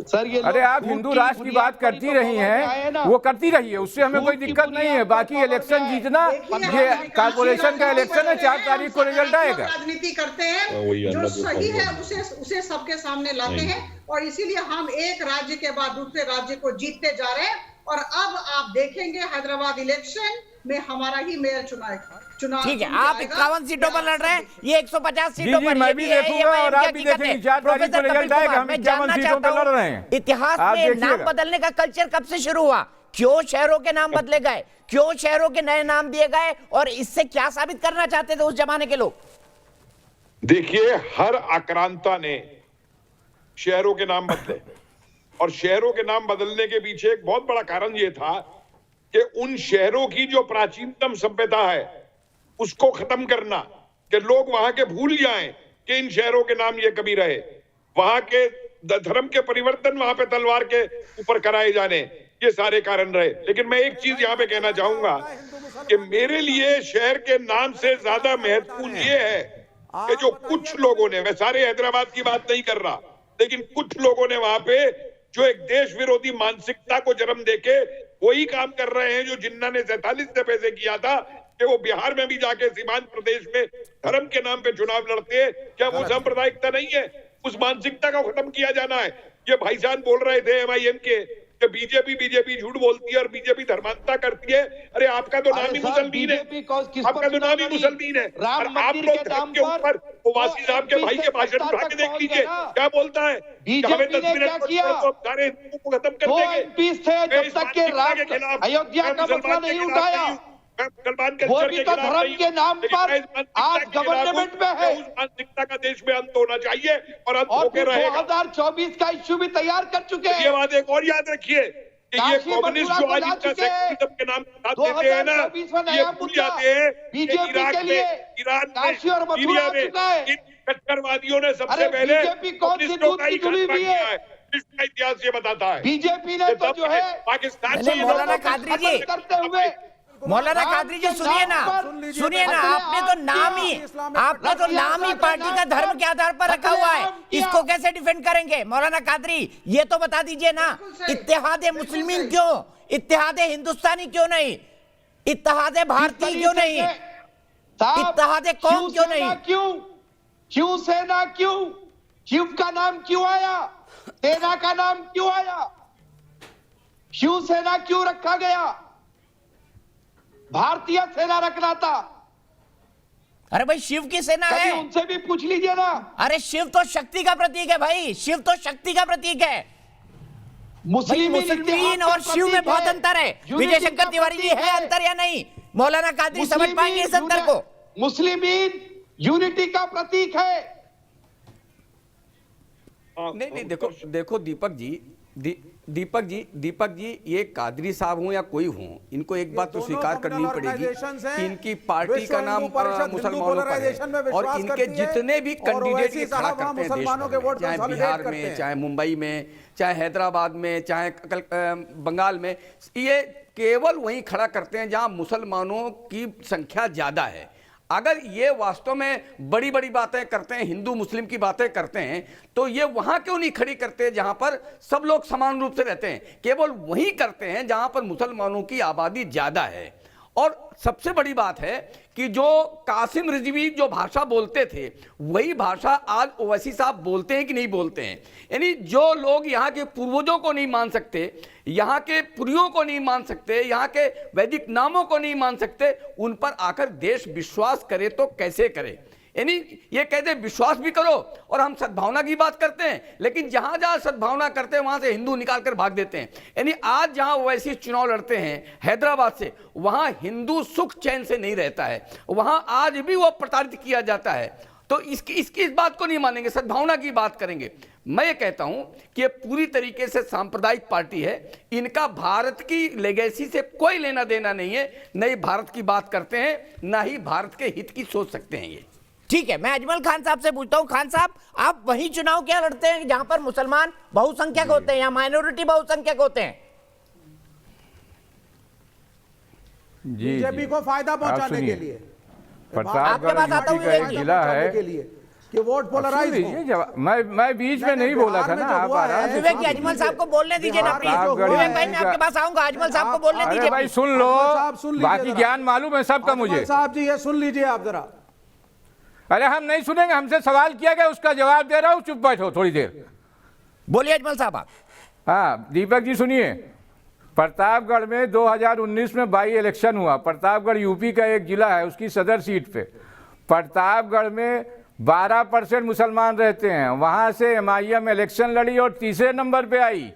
सर ये अरे आप हिंदू राष्ट्र की बात करती रही हैं, वो करती रही है, उससे हमें कोई दिक्कत नहीं है। बाकी इलेक्शन जीतना, ये कॉर्पोरेशन का इलेक्शन है, 4 तारीख को रिजल्ट आएगा। राजनीति करते हैं, जो सही है उसे सबके सामने लाते हैं, और इसीलिए हम एक राज्य के बाद दूसरे राज्य को जीतते जा रहे हैं। और अब आप देखेंगे हैदराबाद इलेक्शन में हमारा ही मेयर चुनाएगा। चुनाव ठीक है, जीत आप जाएगा। 51 सीटों पर लड़ रहे हैं, ये 150 जी, सीटों जी, पर मैं ये भी भी है, देखूंगा ये और आप भी हकीकत है। देखेंगे 4 तारीख को प्रोफेसर रिजल्ट कपिल आएगा, कुमार, हम मैं 51 जानना सीटों पर चाहता लड़ रहे हूं, हैं। इतिहास आप में देखिएगा। नाम बदलने का कल्चर कब से शुरू हुआ? क्यों शहरों के नाम बदले गए? क्यों शहरों के नए नाम दिए गए? और इससे क्या साबित करना चाहते थे उस जमाने के लोग? देखिए, हर आक्रांता ने शहरों के नाम बदले, और शहरों के नाम बदलने के पीछे एक बहुत बड़ा कारण यह था कि उन शहरों की जो प्राचीनतम सभ्यता है उसको खत्म करना, कि लोग वहां के भूल जाएं कि इन शहरों के नाम ये कभी रहे, वहां के धर्म के परिवर्तन वहां पे तलवार के ऊपर कराए जाने, ये सारे कारण रहे। लेकिन मैं एक चीज यहाँ पे कहना चाहूंगा कि मेरे लिए शहर के नाम से ज्यादा महत्वपूर्ण ये है कि जो कुछ लोगों ने, मैं सारे हैदराबाद की बात नहीं कर रहा, लेकिन कुछ लोगों ने वहां पे जो एक देश विरोधी मानसिकता को जन्म देके वही काम कर रहे हैं जो जिन्ना ने 47 दफे से किया था, कि वो बिहार में भी जाके सीमांत प्रदेश में धर्म के नाम पे चुनाव लड़ते हैं। क्या वो सांप्रदायिकता नहीं है? उस मानसिकता को खत्म किया जाना है। ये भाईजान बोल रहे थे MIM के कि बीजेपी झूठ बोलती है और बीजेपी धर्मांतता करती है। अरे आपका तो नाम ही मुसलमान है, आपका तो नाम ही मुसलमान है। और आप लोग धर्म के ऊपर ओवैसी साहब के भाई के भाषण उठा के देख लीजिए, क्या बोलता है? हमें 10 मिनट सारे हिंदुओं को खत्म कर देंगे। जब तक के राम अयोध्या का मसला नहीं उठाया, वो भी तो धर्म के नाम पर आज गवर्नमेंट में है। उस मानसिकता का देश में अंत होना चाहिए और अंत और होके रहेगा। 2024 का इश्यू भी तैयार कर चुके हैं। ये बात एक और याद रखिए कि ये कम्युनिस्ट जो आज इनका सेक्युलरिज्म के नाम साथ देते हैं ना, ये भूल जाते हैं कि इराक में, ईरान में, सीरिया में इन कट्टरवादियों ने सबसे पहले कम्युनिस्टों का ही खात्मा किया है। इसका इतिहास ये बताता है। बीजेपी ने तो जो है पाकिस्तान नहीं, मौलाना कादरी जी, करते हुए मौलाना कादरी जी सुनिए ना, आपने तो नाम ही पार्टी का धर्म के आधार पर रखा हुआ है, इसको कैसे डिफेंड करेंगे? मौलाना कादरी ये तो बता दीजिए ना, इत्तेहादे मुस्लिमीन क्यों, इत्तेहादे हिंदुस्तानी क्यों नहीं, इत्तेहादे भारतीय क्यों नहीं, इत्तेहादे कौम क्यों नहीं? क्यों सेना, क्यों शिव का नाम क्यों आया, सेना का नाम क्यों आया, शिव सेना क्यों रखा गया, भारतीय सेना रखना था? अरे भाई शिव की सेना है, उनसे भी पूछ लीजिए ना। अरे शिव तो शक्ति का प्रतीक है भाई, शिव तो शक्ति का प्रतीक है। मुस्लिमीन और शिव में बहुत अंतर है। विजय शंकर तिवारी जी, है अंतर या नहीं? मौलाना कादरी समझ पाएंगे इस अंतर को? मुस्लिमीन यूनिटी का प्रतीक है। नहीं, देखो दीपक जी, ये कादरी साहब हों या कोई हो, इनको एक बात तो स्वीकार करनी पड़ेगी कि इनकी पार्टी का नाम मुसलमानों पर है, और इनके जितने भी कैंडिडेट ये खड़ा करते हैं देश में, चाहे बिहार में, चाहे मुंबई में, चाहे हैदराबाद में, चाहे बंगाल में, ये केवल वहीं खड़ा करते हैं जहां मुसलमानों की संख्या ज्यादा है। अगर ये वास्तव में बड़ी बड़ी बातें करते हैं, हिंदू मुस्लिम की बातें करते हैं, तो ये वहां क्यों नहीं खड़ी करते जहां पर सब लोग समान रूप से रहते हैं? केवल वहीं करते हैं जहां पर मुसलमानों की आबादी ज्यादा है। और सबसे बड़ी बात है कि जो कासिम रिजवी जो भाषा बोलते थे, वही भाषा आज ओवैसी साहब बोलते हैं कि नहीं बोलते हैं? यानी जो लोग यहाँ के पूर्वजों को नहीं मान सकते, यहाँ के पुरियों को नहीं मान सकते, यहाँ के वैदिक नामों को नहीं मान सकते, उन पर आकर देश विश्वास करे तो कैसे करे? यानी ये कहते हैं विश्वास भी करो, और हम सद्भावना की बात करते हैं, लेकिन जहां जहां सद्भावना करते हैं वहां से हिंदू निकाल कर भाग देते हैं। यानी आज जहां ओवैसी चुनाव लड़ते हैं हैदराबाद से, वहां हिंदू सुख चैन से नहीं रहता है, वहां आज भी वो प्रताड़ित किया जाता है। तो इसकी इस बात को नहीं मानेंगे, सद्भावना की बात करेंगे। मैं ये कहता हूं कि ये पूरी तरीके से सांप्रदायिक पार्टी है, इनका भारत की लेगेसी से कोई लेना देना नहीं है, न ही भारत की बात करते हैं, न ही भारत के हित की सोच सकते हैं ये। ठीक है, मैं अजमल खान साहब से पूछता हूं। खान साहब, आप वही चुनाव क्या लड़ते हैं जहां पर मुसलमान बहुसंख्यक होते हैं या माइनॉरिटी बहुसंख्यक होते हैं? बीजेपी को फायदा पहुंचाने के लिए, आपके पास आता हूं एक जिला है कि वोट पोलराइज हो। मैं बीच में नहीं बोला था ना, आप आराम से विवेक जी, अजमल साहब को बोलने दीजिए ना प्लीज। विवेक भाई, मैं आपके पास आऊंगा, अजमल साहब को बोलने दीजिए भाई। सुन लो, बाकी ज्ञान मालूम है सबका मुझे। साहब जी ये सुन लीजिए आप जरा। अरे हम नहीं सुनेंगे, हमसे सवाल किया गया, उसका जवाब दे रहा हूं, चुप बैठो थोड़ी देर। बोलिए अजमल साहब। हाँ दीपक जी सुनिए, प्रतापगढ़ में 2019 में बाई इलेक्शन हुआ। प्रतापगढ़ यूपी का एक जिला है, उसकी सदर सीट पे प्रतापगढ़ में 12% मुसलमान रहते हैं। वहाँ से MIM इलेक्शन लड़ी और तीसरे नंबर पे आई।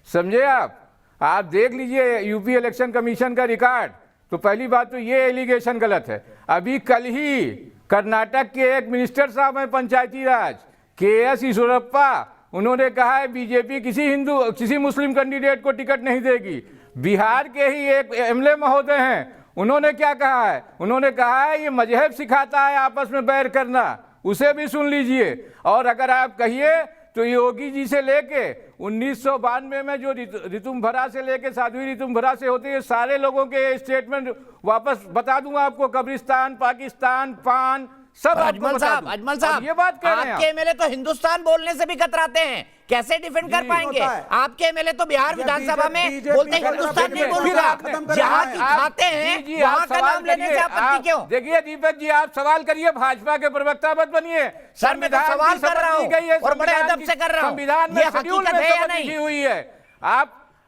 समझे आप देख लीजिए यूपी इलेक्शन कमीशन का रिकॉर्ड। तो पहली बात तो ये एलिगेशन गलत है। अभी कल ही कर्नाटक के एक मिनिस्टर साहब हैं पंचायती राज, KS ईश्वरप्पा, उन्होंने कहा है बीजेपी किसी मुस्लिम कैंडिडेट को टिकट नहीं देगी। बिहार के ही एक MLA महोदय हैं, उन्होंने क्या कहा है? उन्होंने कहा है ये मजहब सिखाता है आपस में बैर करना, उसे भी सुन लीजिए। और अगर आप कहिए तो योगी जी से लेके 1992 में जो ऋतुम्भरा से लेके साध्वी ऋतुम्भरा से होते हैं, सारे लोगों के स्टेटमेंट वापस बता दूंगा आपको। कब्रिस्तान, पाकिस्तान, पान, सब अजमल साहब ये बात कह रहे हैं। आपके MLA तो हिंदुस्तान बोलने से भी कतराते हैं, कैसे डिफेंड कर पाएंगे? आपके MLA तो बिहार विधानसभा में बोलते हैं हिंदुस्तान नहीं बोलूंगा, जहां की खाते हैं वहां का नाम लेने से आपत्ति क्यों? देखिए दीपक जी, आप सवाल करिए, भाजपा के प्रवक्ता मत बनिए। सर मैं तो सवाल कर रहा हूं और बड़े अदब से कर रहा हूं। संविधान में शेड्यूल में शपथ लिखी हुई है।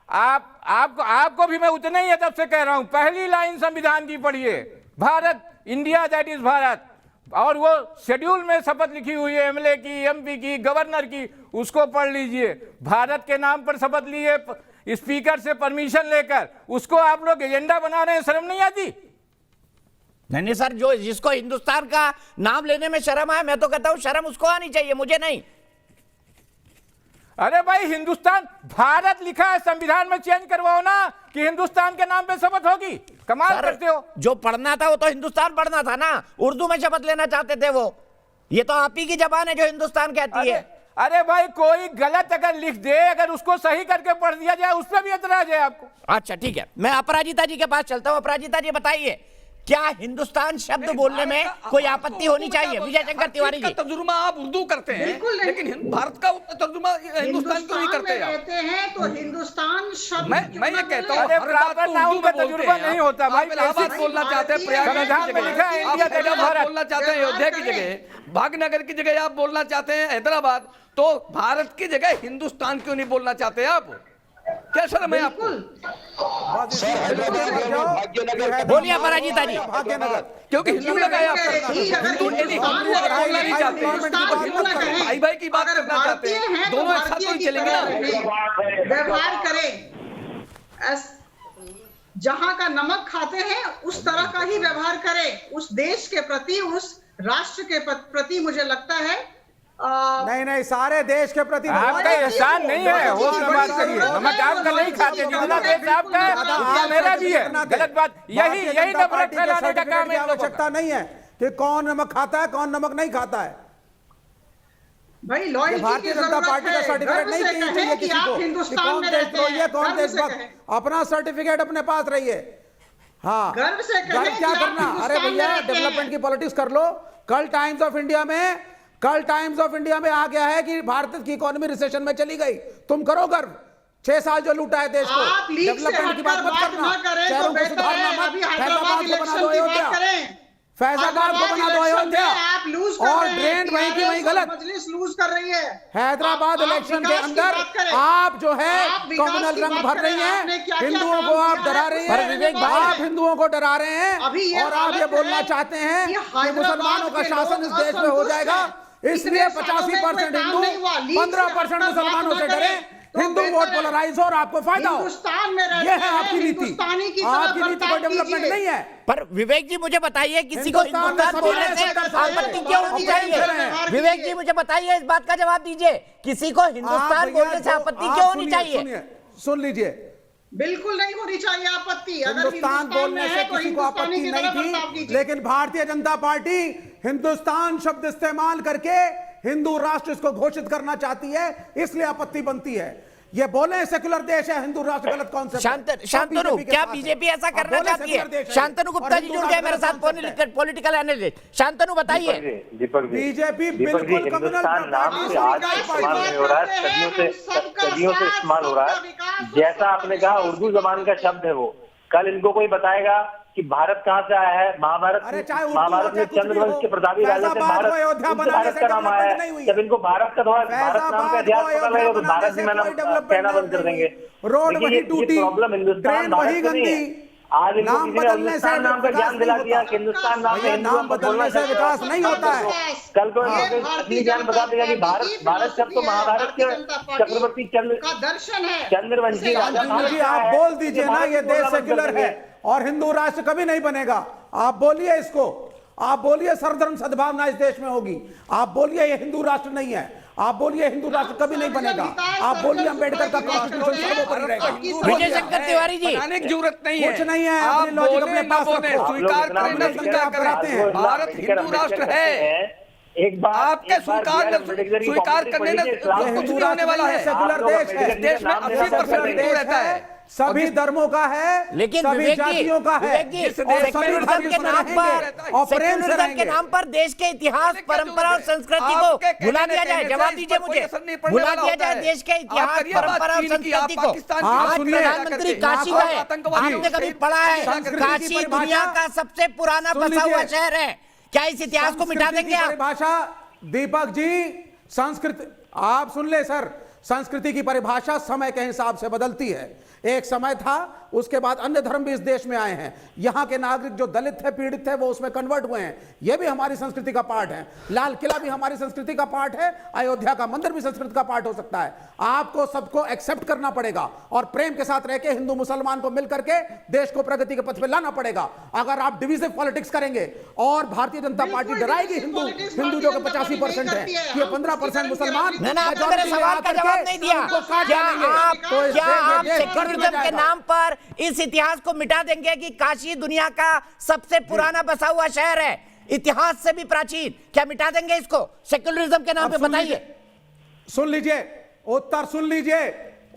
आपको भी मैं उतने ही अदब से कह रहा हूं। पहली लाइन संविधान की पढ़िए, Bharat, India that is Bharat, और वो शेड्यूल में शपथ लिखी हुई है MLA की, MP की, गवर्नर की, उसको पढ़ लीजिए। भारत के नाम पर शपथ लिए स्पीकर से परमिशन लेकर, उसको आप लोग एजेंडा बना रहे हैं, शर्म नहीं आती? नहीं सर, जो जिसको हिंदुस्तान का नाम लेने में शर्म आए, मैं तो कहता हूं शर्म उसको आनी चाहिए, मुझे नहीं। अरे भाई, हिंदुस्तान, भारत लिखा है संविधान में, चेंज करवाओ ना कि हिंदुस्तान के नाम पे शपथ होगी। कमाल करते हो। जो पढ़ना था वो तो हिंदुस्तान पढ़ना था ना, उर्दू में शपथ लेना चाहते थे वो। ये तो आप ही की जबान है जो हिंदुस्तान कहती है। अरे भाई, कोई गलत अगर लिख दे, अगर उसको सही करके पढ़ दिया जाए, उस पर भी एतराज है आपको? अच्छा ठीक है, मैं अपराजिता जी के पास चलता हूं। अपराजिता जी बताइए, क्या हिंदुस्तान शब्द बोलने में कोई आपत्ति होनी चाहिए? विजय शंकर तिवारी जी, तर्जुमा आप उर्दू करते हैं, लेकिन भारत का तर्जुमा हिंदुस्तान क्यों नहीं करते हैं? तो हिंदुस्तान शब्द मैं ये कहता हूँ, तर्जुमा नहीं होता भाई। इलाहाबाद बोलना चाहते हैं, प्रयागराज की जगह बोलना चाहते हैं, अयोध्या की जगह, भागनगर की जगह आप बोलना चाहते हैं हैदराबाद, तो भारत की जगह हिंदुस्तान क्यों नहीं बोलना चाहते आप? क्या शर्म है आपको? बोलिए अपराजिता जी। क्योंकि हिंदू लगाया हिंदू बोलना नहीं चाहते, भाई भाई की बात करना चाहते हैं, दोनों एक साथ तो चलेंगे ना। व्यवहार करें, जहां का नमक खाते हैं उस तरह का ही व्यवहार करें, उस देश के प्रति, उस राष्ट्र के प्रति। मुझे लगता है नहीं, सारे देश के प्रति आपका एहसान नहीं है, वो बात करिए। नमक आपका नहीं खाते, जितना देश आपका है उतना मेरा भी है। गलत बात, यही नफरत फैलाने का काम है। आवश्यकता नहीं है कि कौन नमक खाता है, कौन नमक नहीं खाता है। भाई भारतीय जनता पार्टी का सर्टिफिकेट नहीं चाहिए किसी को, कौन देशद्रोही है, कौन देशभक्त, अपना सर्टिफिकेट अपने पास रहिए। हाँ, गर्व से क्या करना? अरे भैया, डेवलपमेंट की पॉलिटिक्स कर लो। कल टाइम्स ऑफ इंडिया में आ गया है कि भारत की इकोनॉमी रिसेशन में चली गई। तुम करो गर्व, 6 साल जो लूटा है देश को। डेवलपमेंट की बात मत करना, शहरों को सुधारना मत, फैजाबाद को बना दो अयोध्या, फैजाबाद को बना दो अयोध्या, और ड्रेन वहीं की वहीं गलत। मजलिस लूज कर रही है। हैदराबाद इलेक्शन के अंदर आप जो है कम्युनल रंग भर रही हैं, हिंदुओं को आप डरा रही हैं, आप हिंदुओं को डरा रहे हैं, और आप ये बोलना चाहते हैं कि मुसलमानों का शासन इस देश में हो जाएगा, इसलिए 85% हिंदू 15% मुसलमानों से डरे, हिंदू वोट पोलराइज हो और आपको फायदा हो। ये है आपकी नीति। आपकी नीति कोई डेवलपमेंट नहीं है। पर विवेक जी मुझे बताइए, किसी को हिंदुस्तान बोलने से आपत्ति क्यों होनी चाहिए? विवेक जी मुझे बताइए, इस बात का जवाब दीजिए, किसी को हिंदुस्तान बोलने से आपत्ति क्यों होनी चाहिए? सुन लीजिए, बिल्कुल नहीं होनी चाहिए आपत्ति। हिंदुस्तान बोलने से किसी को आपत्ति नहीं थी, लेकिन भारतीय जनता पार्टी हिंदुस्तान शब्द इस्तेमाल करके हिंदू राष्ट्र इसको घोषित करना चाहती है, इसलिए आपत्ति बनती है। ये बोले सेक्युलर देश है, हिंदू राष्ट्र गलत कॉन्सेप्ट। शांतनु, क्या बीजेपी ऐसा करना चाहती है? शांतनु गुप्ता जी जुड़ गए मेरे साथ, पॉलिटिकल एनालिस्ट। शांतनु बताइए। बीजेपी बिल्कुल कम्युनल सदियों से इस्तेमाल हो रहा है। जैसा आपने कहा उर्दू जबान का शब्द है वो, कल इनको कोई बताएगा कि भारत कहाँ से आया है, महाभारत में चंद्रवंश के प्रतापी राजा से भारत का नाम आया है। जब इनको भारत नाम का इतिहास पता लगेगा तो भारत में कहना बंद कर देंगे। रोड वही टूटी, प्रॉब्लम हिंदुस्तान वही गंदी, आज नाम बदलने से नाम का ज्ञान दिला दिया कि हिंदुस्तान नाम बदलने से विकास नहीं होता है। कल को अपनी ज्ञान बता देगा कि भारत शब्द तो महाभारत के चक्रवर्ती चंद्रवंशी राजा। आप बोल दीजिए ना, ये देश सेक्युलर है और हिंदू राष्ट्र कभी नहीं बनेगा। आप बोलिए इसको, आप बोलिए सर्वधर्म सद्भावना इस देश में होगी। आप बोलिए ये हिंदू राष्ट्र नहीं है, आप बोलिए हिंदू राष्ट्र कभी नहीं बनेगा। आप बोलिए अम्बेडकर का कॉन्स्टिट्यूशन सर्वोपरि रहेगा। विजय शंकर तिवारी जी, बनाने की जरूरत नहीं है, कुछ नहीं है, अपनी लॉजिक अपने पास रखो। स्वीकार करें ना स्वीकार करें, भारत हिंदू राष्ट्र है। एक बात आपके स्वीकार करने में कुछ नहीं होने वाला है। सेकुलर देश है, देश में 80% हिंदू रहता है, सभी धर्मों का है, लेकिन सभी जातियों का है, सेक्युलरिज्म के नाम पर देश के इतिहास, परंपरा और संस्कृति को भुला दिया जाए। जवाब दीजिए मुझे, भुला दिया जाए देश के इतिहास, परंपरा और संस्कृति को। आज प्रधानमंत्री काशी गए, आपने कभी पढ़ा है काशी दुनिया का सबसे पुराना बसा हुआ शहर है? क्या इस इतिहास को मिटा देंगे आप? परिभाषा दीपक जी, संस्कृति आप सुन ले सर, संस्कृति की परिभाषा समय के हिसाब से बदलती है। एक समय था, उसके बाद अन्य धर्म भी इस देश में आए हैं। यहाँ के नागरिक जो दलित थे, पीड़ित थे, वो उसमें कन्वर्ट हुए हैं। ये भी हमारी संस्कृति का पार्ट है। लाल किला भी हमारी संस्कृति का पार्ट है, अयोध्या का मंदिर भी संस्कृति का पार्ट हो सकता है। आपको सबको एक्सेप्ट करना पड़ेगा और प्रेम के साथ रह के हिंदू मुसलमान को मिलकर के देश को प्रगति के पथ पे लाना पड़ेगा। अगर आप डिविजिव पॉलिटिक्स करेंगे और भारतीय जनता पार्टी डराएगी हिंदू जो कि 85% है, ये 15% मुसलमान, सवाल का जवाब नहीं दिया। क्या आप सेक्युलरिज्म के नाम पर इस इतिहास को मिटा देंगे कि काशी दुनिया का सबसे पुराना बसा हुआ शहर है, इतिहास से भी प्राचीन? क्या मिटा देंगे इसको सेक्युलरिज्म के नाम पे? बताइए। सुन लीजिए उत्तर, सुन लीजिए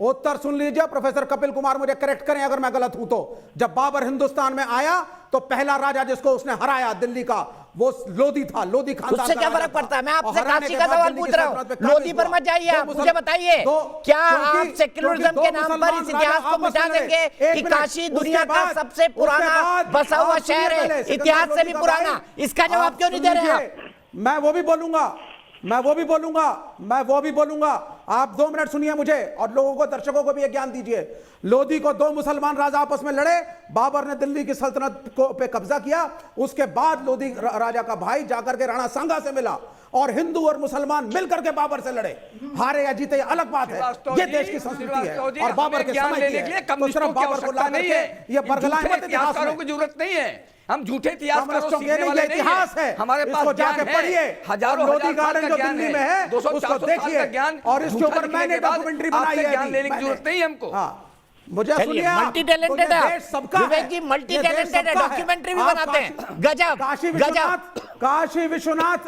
उत्तर, सुन लीजिए। प्रोफेसर कपिल कुमार मुझे करेक्ट करें अगर मैं गलत हूं तो। जब बाबर हिंदुस्तान में आया तो पहला राजा जिसको उसने हराया दिल्ली का, वो लोधी था। लोधी खानदान। उससे क्या फर्क पड़ता है? मैं आपसे काशी का सवाल पूछ रहा हूँ, लोधी पर मत जाइए। आप मुझे बताइए, क्या आप सेक्युलरिज्म के नाम पर इस इतिहास को मिटा देंगे कि काशी दुनिया का सबसे पुराना बसा हुआ शहर है, इतिहास से भी पुराना? इसका जवाब क्यों नहीं दे रहे आप? मैं वो भी बोलूंगा, मैं वो भी बोलूंगा। आप 2 मिनट सुनिए मुझे और लोगों को, दर्शकों को भी ये ज्ञान दीजिए। लोधी को 2 मुसलमान राजा आपस में लड़े, बाबर ने दिल्ली की सल्तनत को पे कब्जा किया। उसके बाद लोधी राजा का भाई जाकर के राणा सांगा से मिला और हिंदू और मुसलमान मिलकर के बाबर से लड़े। हारे या जीते ये अलग बात है, ये देश की संस्कृति है और बाबर के समय की है। तो सिर्फ बाबर को ला करके ये बरगलाएं मत इतिहासकारों की जरूरत नहीं है। हम झूठे इतिहासकारों इतिहास है, हमारे पास जाके पढ़िए। हजारों लोधी गार्डन जो दिल्ली में है उसको देखिए और इसके ऊपर मैंने डॉक्यूमेंट्री बनाई है। ज्ञान लेने की जरूरत नहीं हमको। मुझे सुनिए, मल्टी टैलेंटेड है विवेक जी, मल्टी टैलेंटेड है, डॉक्यूमेंट्री भी बनाते हैं। गजब काशी विश्वनाथ,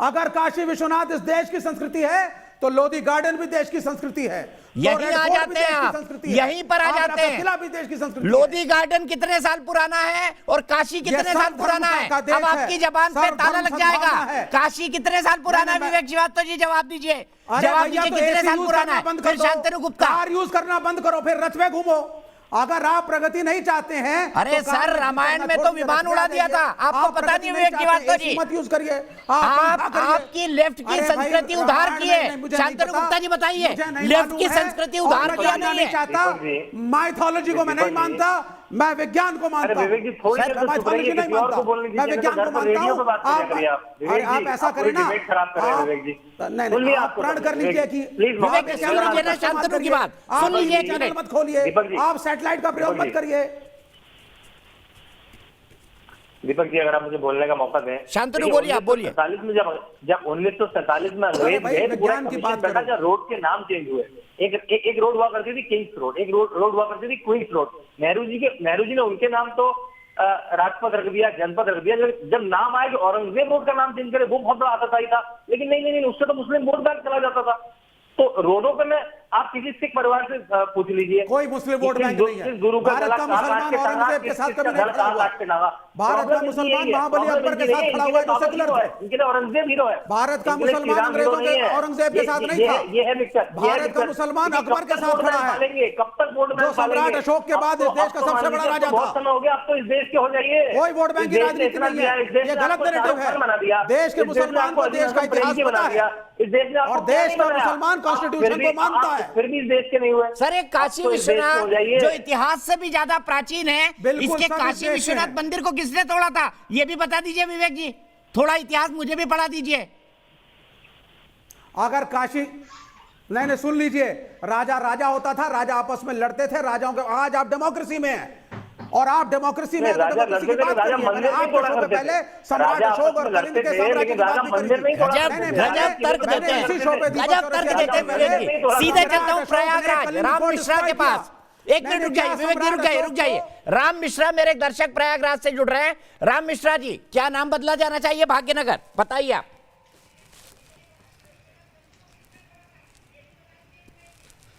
अगर काशी विश्वनाथ इस देश की संस्कृति है तो लोधी गार्डन भी देश की संस्कृति है। यहीं आ जाते हैं आप, यहीं पर आ जाते हैं। किला भी देश की संस्कृति। लोधी गार्डन कितने साल पुराना है और काशी कितने साल पुराना है? अब आपकी जबान पे ताला लग जाएगा। काशी कितने साल पुराना है? विवेक श्रीवास्तव जी जवाब दीजिए, जवाब दीजिए, कितने साल पुराना है? फिर शांतनु गुप्ता, कार यूज करना बंद करो, फिर रथवे घूमो। अगर आप प्रगति नहीं चाहते हैं, अरे तो सर रामायण में तो विमान उड़ा दिया था, आपको पता नहीं विवेक श्रीवास्तव जी? मत यूज करिए। आपकी लेफ्ट की संस्कृति उधार की है। शांतनु गुप्ता जी बताइए, लेफ्ट की संस्कृति उधार किया नहीं चाहता। माइथोलॉजी को मैं नहीं मानता, मैं विज्ञान को मानता हूं। माइथोलॉजी नहीं मानता, मैं विज्ञान को मानता हूं। आप ऐसा करें ना, नहीं आप प्रण कर लीजिए कि शांतनु की बात सुन लीजिए, चैनल मत खोलिए, आप सैटेलाइट का प्रयोग मत करिए। दीपक जी अगर आप मुझे बोलने का मौका दें। शांतनु बोलिए, आप बोलिए। 1947 में जब 1947 में अंग्रेज बैठा जब रोड के नाम चेंज हुए, एक रोड हुआ करती थी किंग्स रोड, एक रोड हुआ करती थी क्वींस रोड। नेहरू जी ने उनके नाम तो राजपथ रख दिया, जनपद रख दिया। जब नाम आया कि औरंगजेब रोड का नाम चेंज करे, वो बहुत बड़ा आतंकवादी था। लेकिन नहीं, उससे तो मुस्लिम वोट बैंक चला जाता था। तो रोडों पे में आप किसी सिख परिवार से पूछ लीजिए, कोई मुस्लिम वोट बैंक नहीं है। गुरु का भारत का मुसलमान औरंगजेब के साथ कभी नहीं खड़ा हुआ। भारत का मुसलमान महाबली अकबर के साथ खड़ा हुआ है जो सेकुलर था। इनके लिए औरंगजेब हीरो है। भारत का मुसलमान अंग्रेजों के औरंगजेब के साथ नहीं था। ये है मिक्सचर। भारत का मुसलमान अकबर के साथ खड़ा है, कब तक वोट बैंक जो सम्राट अशोक के बाद इस देश का सबसे बड़ा राजा था। बहुत समय हो गया, अब तो इस देश के हो जाइए। कोई वोट बैंक की राजनीति नहीं है, ये गलत नैरेटिव है। देश के मुसलमान को देश का इतिहास पता है और देश का मुसलमान कॉन्स्टिट्यूशन को मानता है। फिर भी इस देश के नहीं हुए। सर, एक काशी विश्वनाथ जो इतिहास से भी ज्यादा प्राचीन है, इसके काशी विश्वनाथ मंदिर को किसने तोड़ा था ये भी बता दीजिए विवेक जी। थोड़ा इतिहास मुझे भी पढ़ा दीजिए। अगर काशी नहीं सुन लीजिए, राजा होता था, राजा आपस में लड़ते थे, राजाओं के। आज आप डेमोक्रेसी में हैं और आप डेमोक्रेसी में डेमोक्रेसी की बात करिए। मैंने आपको शो पे पहले सम्राट अशोक और कलिंग के साम्राज्य की बात नहीं करी। गजब तर्क देते हैं, गजब तर्क देते हैं विवेक जी। सीधे चलता हूं प्रयागराज राम मिश्रा के पास। एक मिनट रुक जाइए विवेक जी, रुक जाइए। राम मिश्रा मेरे एक दर्शक प्रयागराज से जुड़ रहे हैं। राम मिश्रा जी, क्या नाम बदला जाना चाहिए भाग्यनगर, बताइए आप।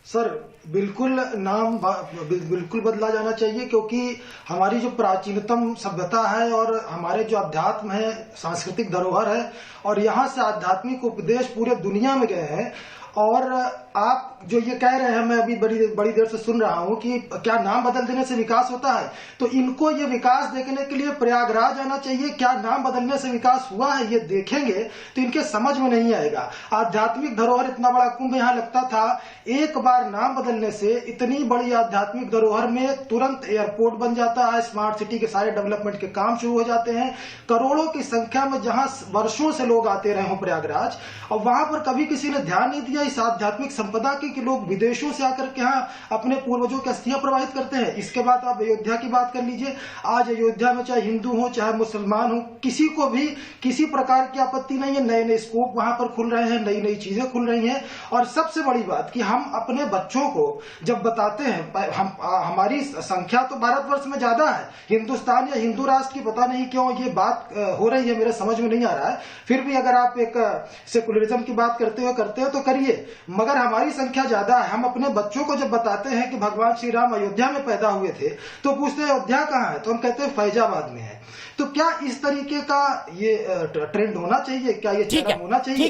सर बिल्कुल नाम बिल्कुल बदला जाना चाहिए, क्योंकि हमारी जो प्राचीनतम सभ्यता है और हमारे जो अध्यात्म है, सांस्कृतिक धरोहर है, और यहाँ से आध्यात्मिक उपदेश पूरे दुनिया में गए हैं। और आप जो ये कह रहे हैं, मैं अभी बड़ी देर से सुन रहा हूँ कि क्या नाम बदल देने से विकास होता है, तो इनको ये विकास देखने के लिए प्रयागराज आना चाहिए। क्या नाम बदलने से विकास हुआ है ये देखेंगे तो इनके समझ में नहीं आएगा। आध्यात्मिक धरोहर इतना बड़ा कुंभ यहाँ लगता था, एक बार नाम बदलने से इतनी बड़ी आध्यात्मिक धरोहर में तुरंत एयरपोर्ट बन जाता है, स्मार्ट सिटी के सारे डेवलपमेंट के काम शुरू हो जाते हैं। करोड़ों की संख्या में जहां वर्षों से लोग आते रहे हो प्रयागराज, और वहां पर कभी किसी ने ध्यान नहीं दिया इस आध्यात्मिक संपदा की कि लोग विदेशों से आकर के यहाँ अपने पूर्वजों की अस्थियां प्रवाहित करते हैं। इसके बाद आप अयोध्या की बात कर लीजिए। आज अयोध्या में चाहे हिंदू हो चाहे मुसलमान हो, किसी को भी किसी प्रकार की आपत्ति नहीं है। नए नए स्कोप वहां पर खुल रहे हैं, नई नई चीजें खुल रही हैं। और सबसे बड़ी बात कि हम अपने बच्चों को जब बताते हैं, हमारी संख्या तो भारतवर्ष में ज्यादा है, हिंदुस्तान या हिंदू राष्ट्र की पता नहीं क्यों ये बात हो रही है, मेरे समझ में नहीं आ रहा है। फिर भी अगर आप एक सेकुलरिज्म की बात करते हो तो करिए, मगर हमारी संख्या ज्यादा है। हम अपने बच्चों को जब बताते हैं कि भगवान श्री राम अयोध्या में पैदा हुए थे, तो पूछते हैं अयोध्या कहाँ है, तो हम कहते हैं फैजाबाद में है। तो क्या इस तरीके का ये ट्रेंड होना चाहिए, क्या ये चलन होना चाहिए?